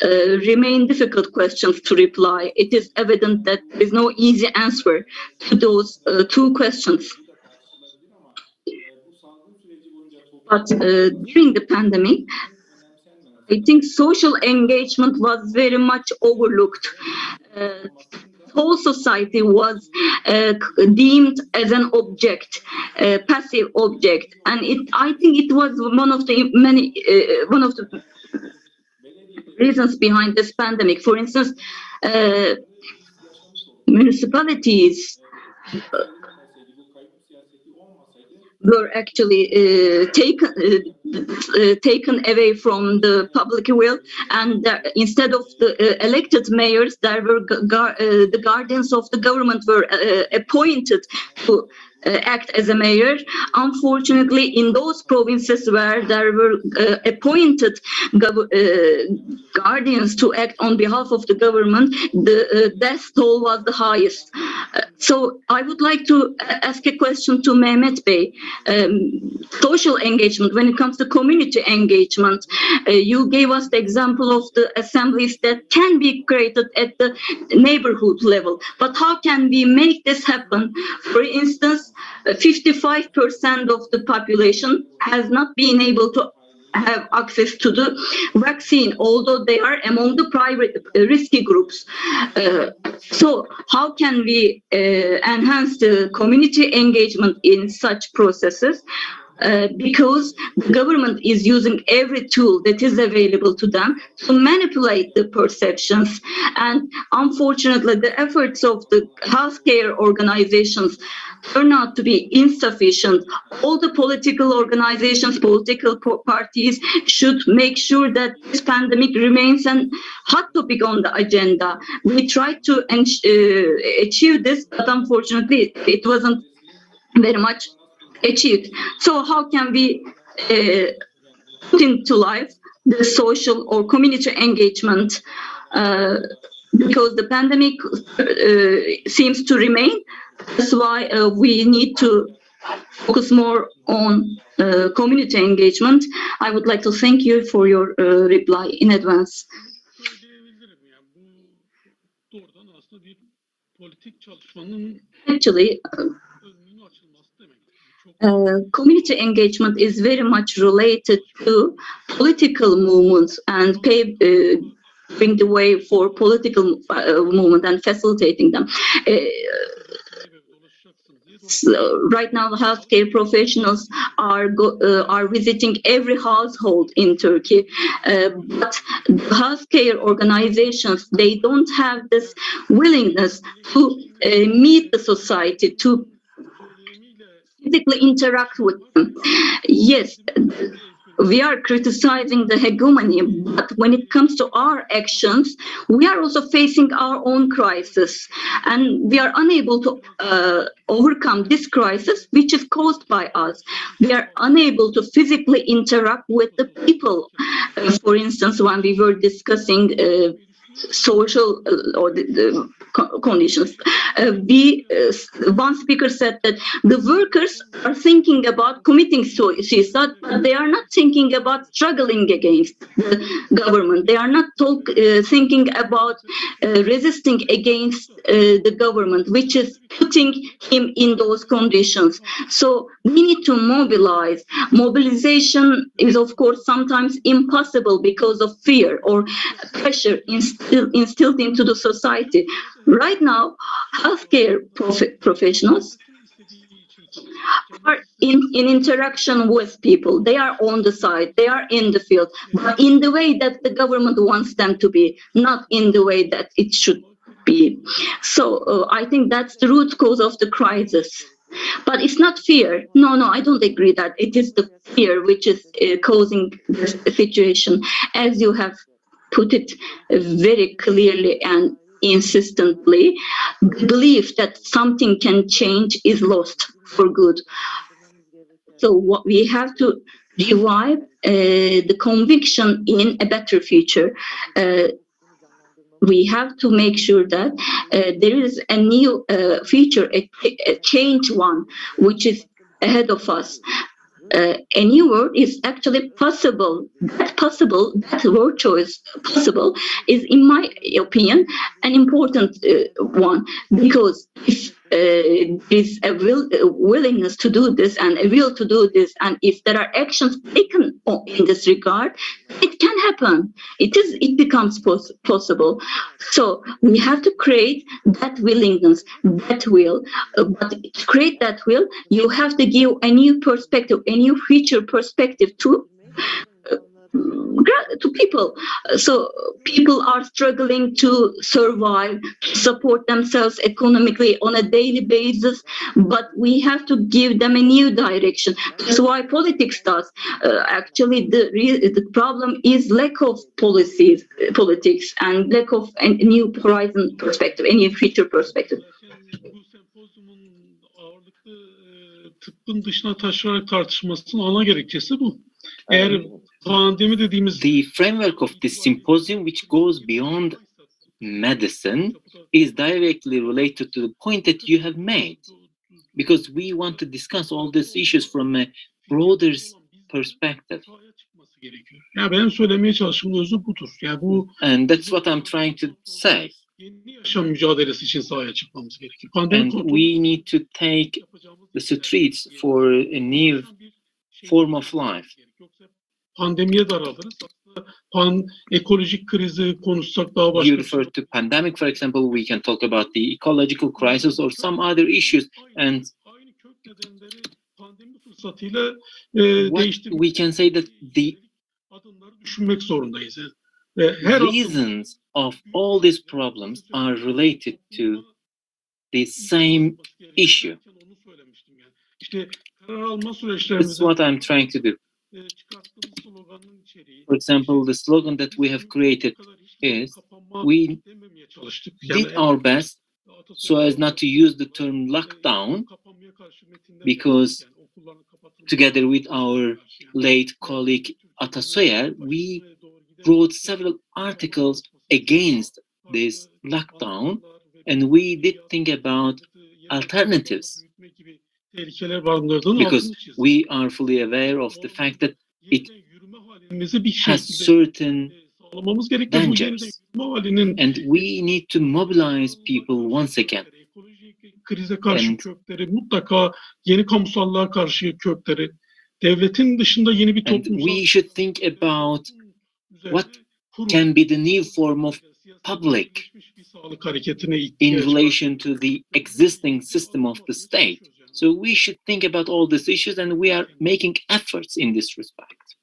remain difficult questions to reply. It is evident that there is no easy answer to those two questions. But during the pandemic, I think social engagement was very much overlooked. Whole society was deemed as an object, passive object, and I think it was one of the reasons behind this pandemic. For instance, municipalities were actually taken away from the public will, and instead of the elected mayors, there were the guardians of the government were appointed to act as a mayor. Unfortunately, in those provinces where there were appointed guardians to act on behalf of the government, the death toll was the highest. So I would like to ask a question to Mehmet Bey. Social engagement, when it comes to community engagement, you gave us the example of the assemblies that can be created at the neighborhood level. But how can we make this happen? For instance, 55% of the population has not been able to have access to the vaccine, although they are among the private risky groups. So how can we enhance the community engagement in such processes? Because the government is using every tool that is available to them to manipulate the perceptions. And unfortunately, the efforts of the healthcare organizations turn out to be insufficient. All the political organizations, political parties should make sure that this pandemic remains a hot topic on the agenda. We tried to achieve this, but unfortunately, it wasn't very much achieved. So how can we put into life the social or community engagement? Because the pandemic seems to remain. That's why we need to focus more on community engagement. I would like to thank you for your reply in advance. Actually, community engagement is very much related to political movements and paving the way for political movement and facilitating them. So right now, the healthcare professionals are visiting every household in Turkey, but healthcare organizations, they don't have this willingness to meet the society, to physically interact with them. Yes, we are criticizing the hegemony, but when it comes to our actions, we are also facing our own crisis, and we are unable to overcome this crisis, which is caused by us. We are unable to physically interact with the people. For instance, when we were discussing social or the conditions, one speaker said that the workers are thinking about committing suicide, but they are not thinking about struggling against the government. They are not thinking about resisting against the government, which is putting him in those conditions. So we need to mobilize. Mobilization is, of course, sometimes impossible because of fear or pressure instilled into the society. Right now, healthcare professionals are in interaction with people. They are on the side, they are in the field, but in the way that the government wants them to be, not in the way that it should be. So I think that's the root cause of the crisis. But it's not fear. No, I don't agree that it is the fear which is causing this situation, as you have put it very clearly and insistently. The belief that something can change is lost for good. So what we have to revive the conviction in a better future. We have to make sure that there is a new future, a change one, which is ahead of us. A new world is actually possible. That word choice, possible, is, in my opinion, an important one, because if there is a willingness to do this and a will to do this, and if there are actions taken in this regard, it can happen. It becomes possible. So we have to create that willingness, that will. But to create that will, you have to give a new perspective, a new future perspective to to people. So people are struggling to survive, to support themselves economically on a daily basis, but we have to give them a new direction. That's why politics does. Actually, the problem is lack of politics, and lack of a new horizon perspective, any future perspective. Bu sempozyumun ağırlıklı tıbbın dışına taşırarak tartışmasının ana gerekçesi bu. Eğer pandemi dediğimiz The framework of this symposium, which goes beyond medicine, is directly related to the point that you have made, because we want to discuss all these issues from a broader perspective. Ya benim söylemeye çalıştığım özü budur. Ya bu And that's what I'm trying to say. yeni yaşam mücadelesi için sahaya çıkmamız gerekir. And we need to take the streets for a new form of life. Pandemiye daralırız. Ekolojik krizi konuşsak daha başka. You refer to pandemic, for example, we can talk about the ecological crisis or some other issues. And Aynı kök nedenleri pandemi fırsatıyla we can say that the adımları düşünmek zorundayız. reasons of all these problems are related to the same issue. İşte karar alma That's süreçlerimizde what I'm trying to do. çıkarttığımız sloganın içeriği. For example, the slogan that we have created is, we dememeye çalıştık. did our best so as not to use the term lockdown, because together with our late colleague Atasoyer, we wrote several articles against this lockdown, and we did think about alternatives, because we are fully aware of the fact that it has certain dangers, and we need to mobilize people once again. Krize karşı kökleri, mutlaka yeni kamusallığa karşı kökleri, devletin dışında yeni bir And toplumsal... we should think about what can be the new form of public in relation to the existing system of the state. So we should think about all these issues, and we are making efforts in this respect.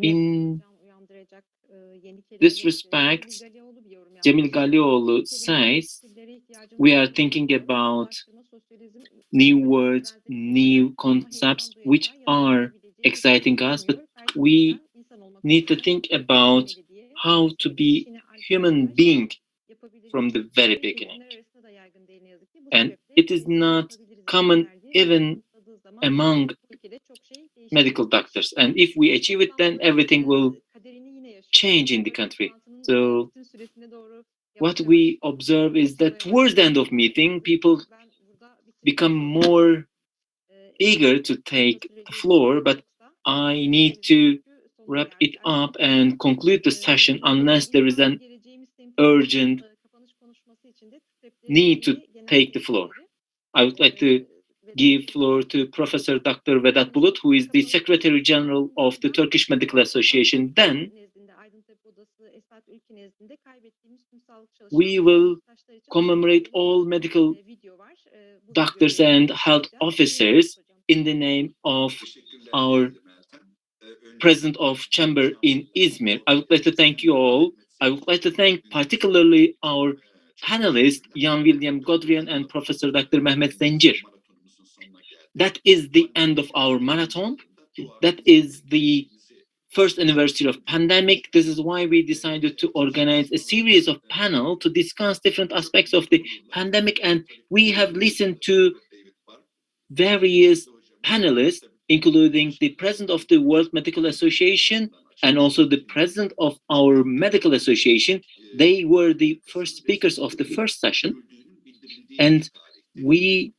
In this respect, Cemil Galioğlu says, we are thinking about new words, new concepts, which are exciting us, but we need to think about how to be human being from the very beginning. And it is not common even among medical doctors. And if we achieve it, then everything will change in the country. So what we observe is that towards the end of meeting, people become more eager to take the floor, but I need to wrap it up and conclude the session unless there is an urgent need to take the floor. I would like to give floor to Professor Dr. Vedat Bulut, who is the Secretary General of the Turkish Medical Association. Then we will commemorate all medical doctors and health officers in the name of our President of Chamber in Izmir. I would like to thank you all. I would like to thank particularly our panelists, Jan William Godrian and Professor Dr. Mehmet Zencir. That is the end of our marathon. That is the first anniversary of pandemic. This is why we decided to organize a series of panels to discuss different aspects of the pandemic. And we have listened to various panelists, including the president of the World Medical Association and also the president of our medical association. They were the first speakers of the first session. And we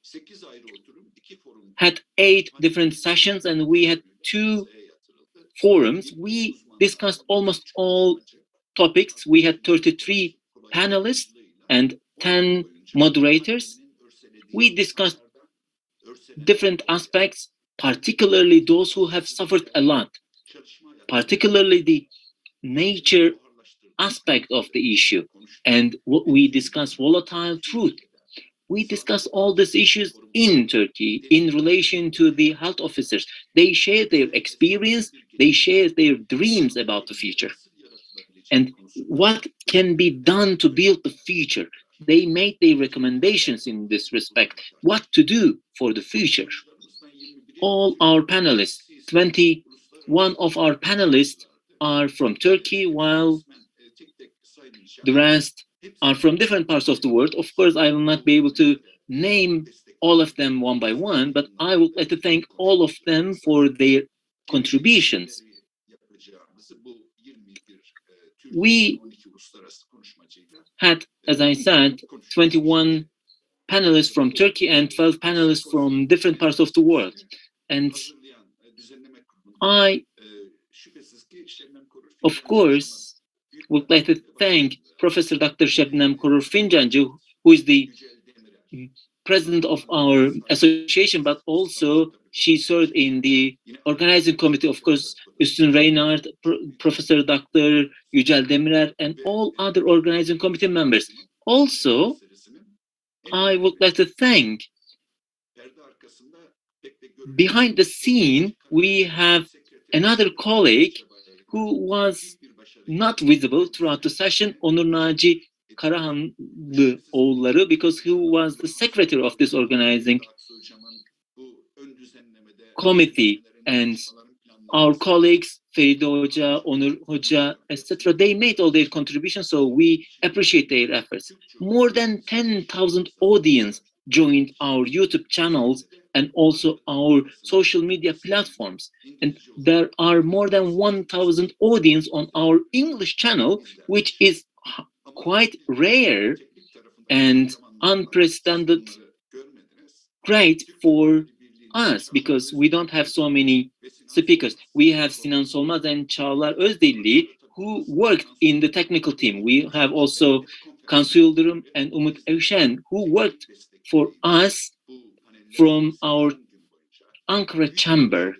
had 8 different sessions, and we had 2 forums. We discussed almost all topics. We had 33 panelists and 10 moderators. We discussed different aspects, particularly those who have suffered a lot, particularly the nature aspect of the issue. And what we discussed volatile truth. We discuss all these issues in Turkey in relation to the health officers. They share their experience, they share their dreams about the future. And what can be done to build the future? They made their recommendations in this respect, what to do for the future. All our panelists, 21 of our panelists are from Turkey, while the rest are from different parts of the world. Of course, I will not be able to name all of them one by one, but I would like to thank all of them for their contributions. We had, as I said, 21 panelists from Turkey and 12 panelists from different parts of the world. And I, of course, would like to thank Professor Dr. Şebnem Korur Fincancı, who is the president of our association, but also she served in the organizing committee, of course, Üstün Reynard, Professor Dr. Yücel Demirer, and all other organizing committee members. Also, I would like to thank, behind the scene, we have another colleague who was not visible throughout the session, Onur Naci Karahanlı oğulları, because he was the secretary of this organizing committee, and our colleagues, Feride Hoca, Onur Hoca, etc., they made all their contributions, so we appreciate their efforts. More than 10,000 audience joined our YouTube channels and also our social media platforms. And there are more than 1,000 audience on our English channel, which is quite rare and unprecedented great for us because we don't have so many speakers. We have Sinan Solmaz and Çağlar Özdilli who worked in the technical team. We have also Kansu Yıldırım and Umut Evşen who worked for us from our Ankara chamber.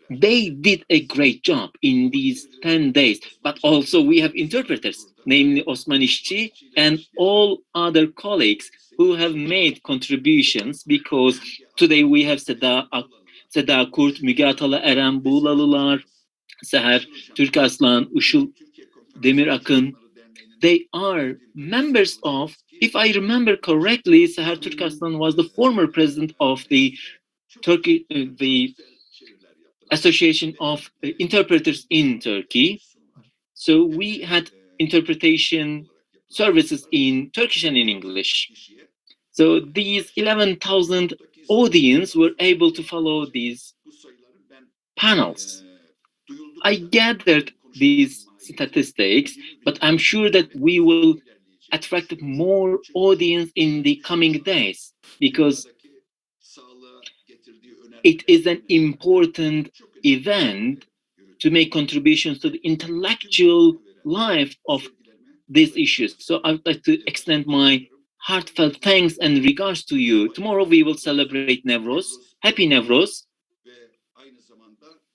They did a great job in these 10 days, but also we have interpreters, namely Osman İşçi and all other colleagues who have made contributions, because today we have Seda Kurt, Müge Atalı, Eren Buğlalılar, Seher Türkaslan, Işıl Demirakın. They are members of, if I remember correctly, Seher Türkaslan was the former president of the Turkey, the Association of Interpreters in Turkey. So we had interpretation services in Turkish and in English. So these 11,000 audience were able to follow these panels. I gathered these statistics, but I'm sure that we will attract more audience in the coming days because it is an important event to make contributions to the intellectual life of these issues. So I would like to extend my heartfelt thanks and regards to you. Tomorrow we will celebrate Nevroz. Happy Nevroz.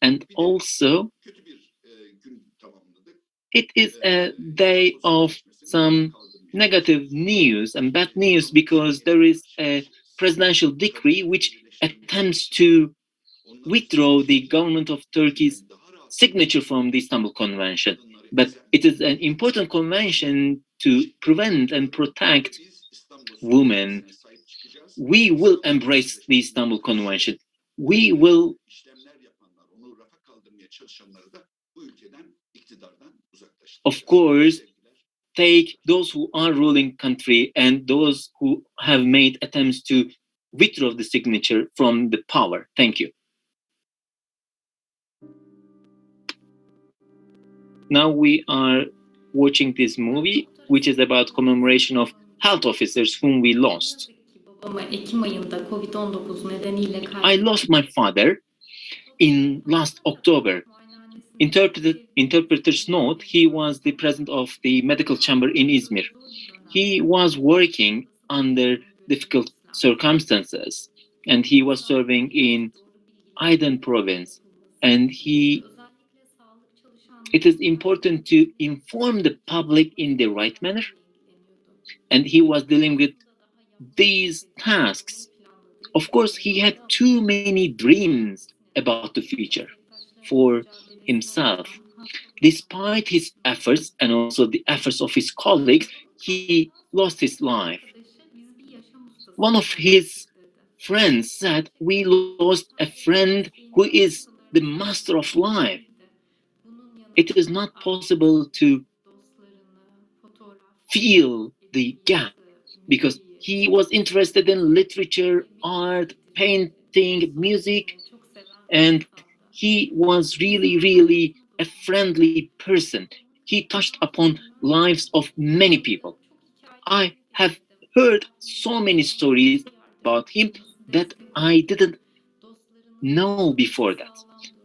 And also, it is a day of some negative news and bad news because there is a presidential decree which attempts to withdraw the government of Turkey's signature from the Istanbul Convention. But it is an important convention to prevent and protect women. We will embrace the Istanbul Convention. We will of course take those who are ruling country and those who have made attempts to withdraw the signature from the power. Thank you. Now we are watching this movie, which is about commemoration of health officers whom we lost. I lost my father in last October. Interpreter's note, he was the president of the medical chamber in Izmir. He was working under difficult circumstances and he was serving in Aydın province, and it is important to inform the public in the right manner, and he was dealing with these tasks. Of course, he had too many dreams about the future for himself. Despite his efforts and also the efforts of his colleagues, he lost his life. One of his friends said, "We lost a friend who is the master of life." It is not possible to fill the gap because he was interested in literature, art, painting, music, and he was really, really a friendly person. He touched upon lives of many people. I have heard so many stories about him that I didn't know before that.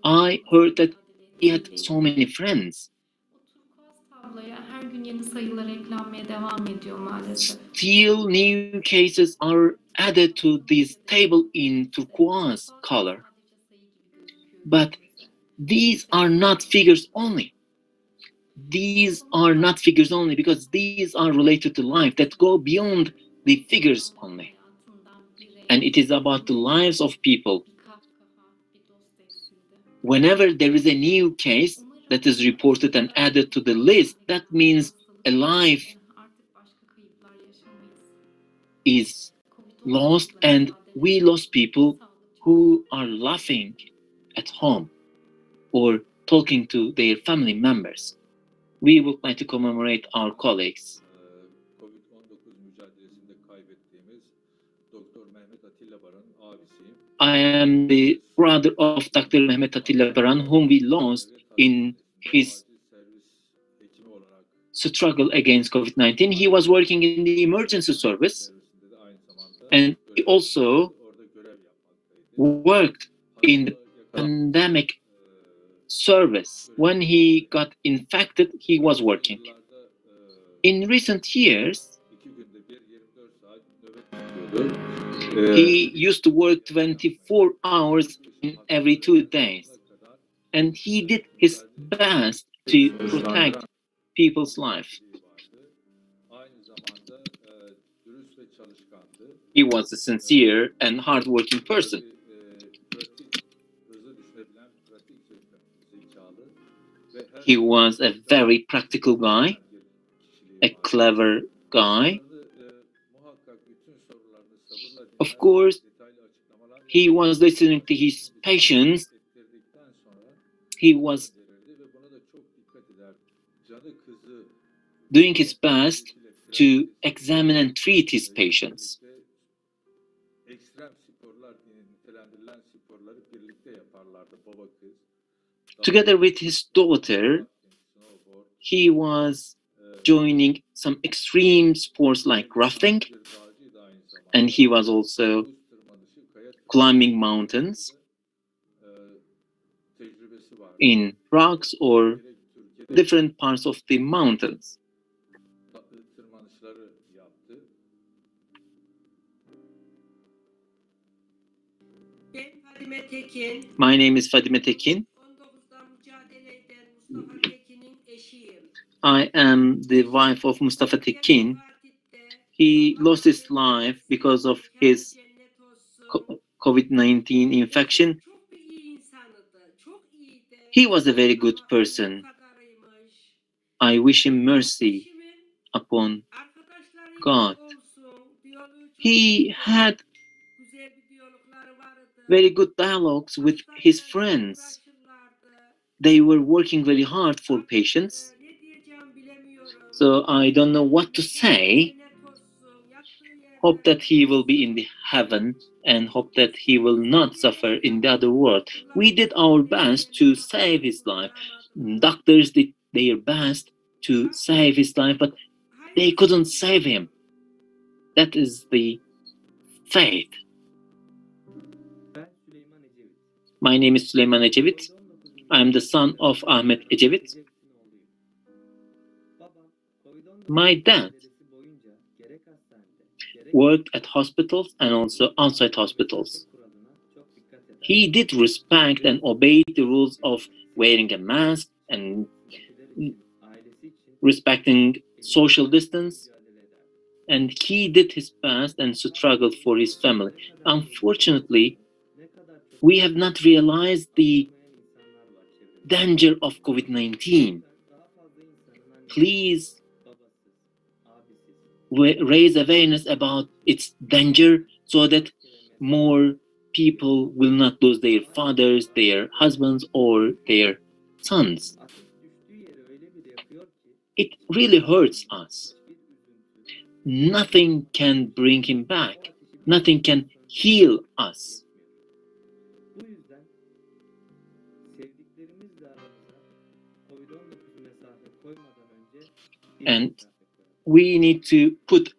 I heard that he had so many friends. Her gün yeni sayılar eklenmeye devam ediyor maalesef. Still new cases are added to this table in turquoise color. But these are not figures only. These are not figures only because these are related to life that go beyond the figures only. And it is about the lives of people. Whenever there is a new case that is reported and added to the list, that means a life is lost, and we lost people who are laughing at home or talking to their family members. We would like to commemorate our colleagues. I am the brother of Dr. Mehmet Atilla Baran, whom we lost in his struggle against COVID-19. He was working in the emergency service, and he also worked in the pandemic service. When he got infected, he was working. In recent years, he used to work 24 hours in every 2 days, and he did his best to protect people's life. He was a sincere and hardworking person. He was a very practical guy, a clever guy. Of course, he was listening to his patients. He was doing his best to examine and treat his patients. Together with his daughter, he was joining some extreme sports like rafting, and he was also climbing mountains in rocks or different parts of the mountains. My name is Fadime Tekin. I am the wife of Mustafa Tekin. He lost his life because of his COVID-19 infection. He was a very good person. I wish him mercy upon God. He had very good dialogues with his friends. They were working very hard for patients. So I don't know what to say. Hope that he will be in the heaven and hope that he will not suffer in the other world. We did our best to save his life. Doctors did their best to save his life, but they couldn't save him. That is the fate. My name is Süleyman Ecevit. I am the son of Ahmet Ecevit. My dad worked at hospitals and also outside hospitals. He did respect and obey the rules of wearing a mask and respecting social distance. and he did his best and struggled for his family. Unfortunately, we have not realized the danger of COVID-19. Please raise awareness about its danger so that more people will not lose their fathers, their husbands, or their sons. It really hurts us. Nothing can bring him back. Nothing can heal us. And we need to put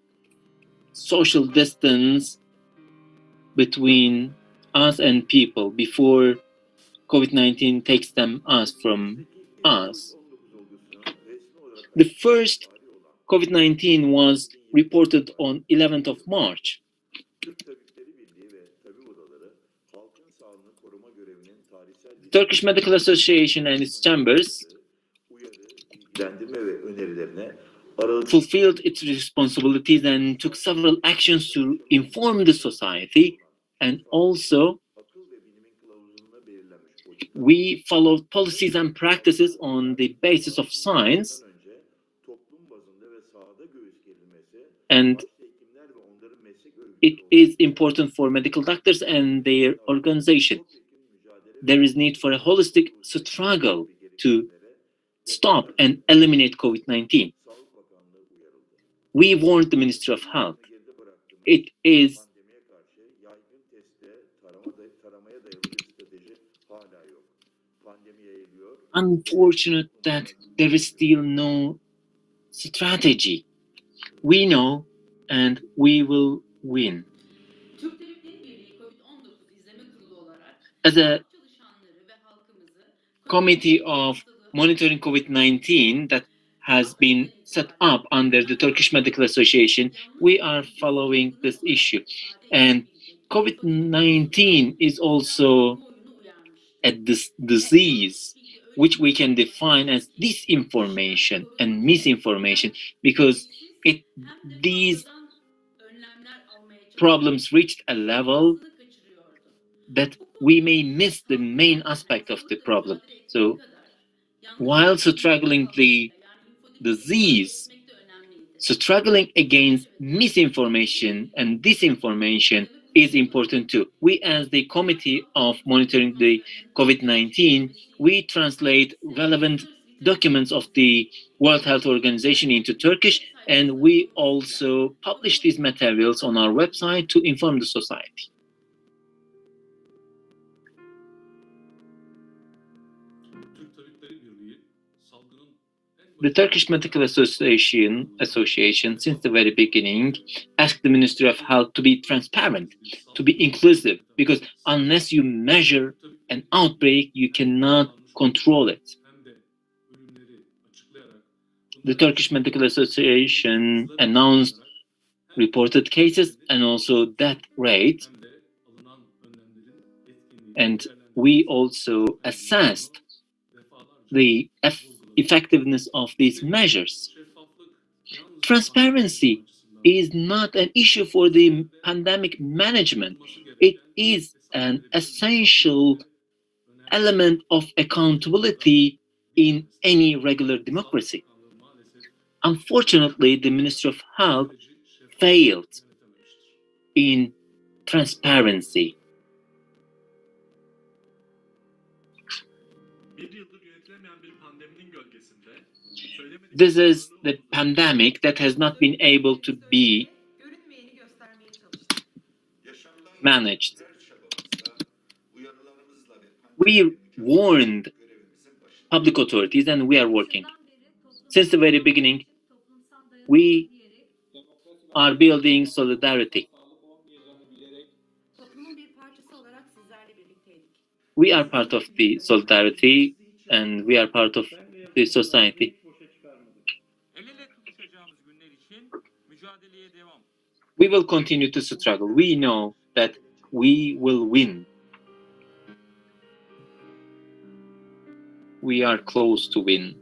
social distance between us and people before COVID-19 takes them from us. The first COVID-19 was reported on 11th of March. The Turkish Medical Association and its chambers fulfilled its responsibilities and took several actions to inform the society, and also we followed policies and practices on the basis of science, and it is important for medical doctors and their organization. There is need for a holistic struggle to stop and eliminate COVID-19. We warned the Ministry of Health. It is unfortunate that there is still no strategy. We know and we will win. As a committee of monitoring COVID-19 that has been set up under the Turkish Medical Association, we are following this issue. And COVID-19 is also a disease which we can define as disinformation and misinformation, because these problems reached a level that we may miss the main aspect of the problem. So while struggling the disease, struggling against misinformation and disinformation is important too. We, as the Committee of Monitoring the COVID-19, we translate relevant documents of the World Health Organization into Turkish, and we also publish these materials on our website to inform the society. The Turkish Medical Association, since the very beginning, asked the Ministry of Health to be transparent, to be inclusive, because unless you measure an outbreak, you cannot control it. The Turkish Medical Association announced reported cases and also death rate, and we also assessed the effectiveness of these measures. Transparency is not an issue for the pandemic management. It is an essential element of accountability in any regular democracy. Unfortunately, the Ministry of Health failed in transparency. This is the pandemic that has not been able to be managed. We warned public authorities and we are working. Since the very beginning, we are building solidarity. We are part of the solidarity and we are part of the society. We will continue to struggle. We know that we will win. We are close to win.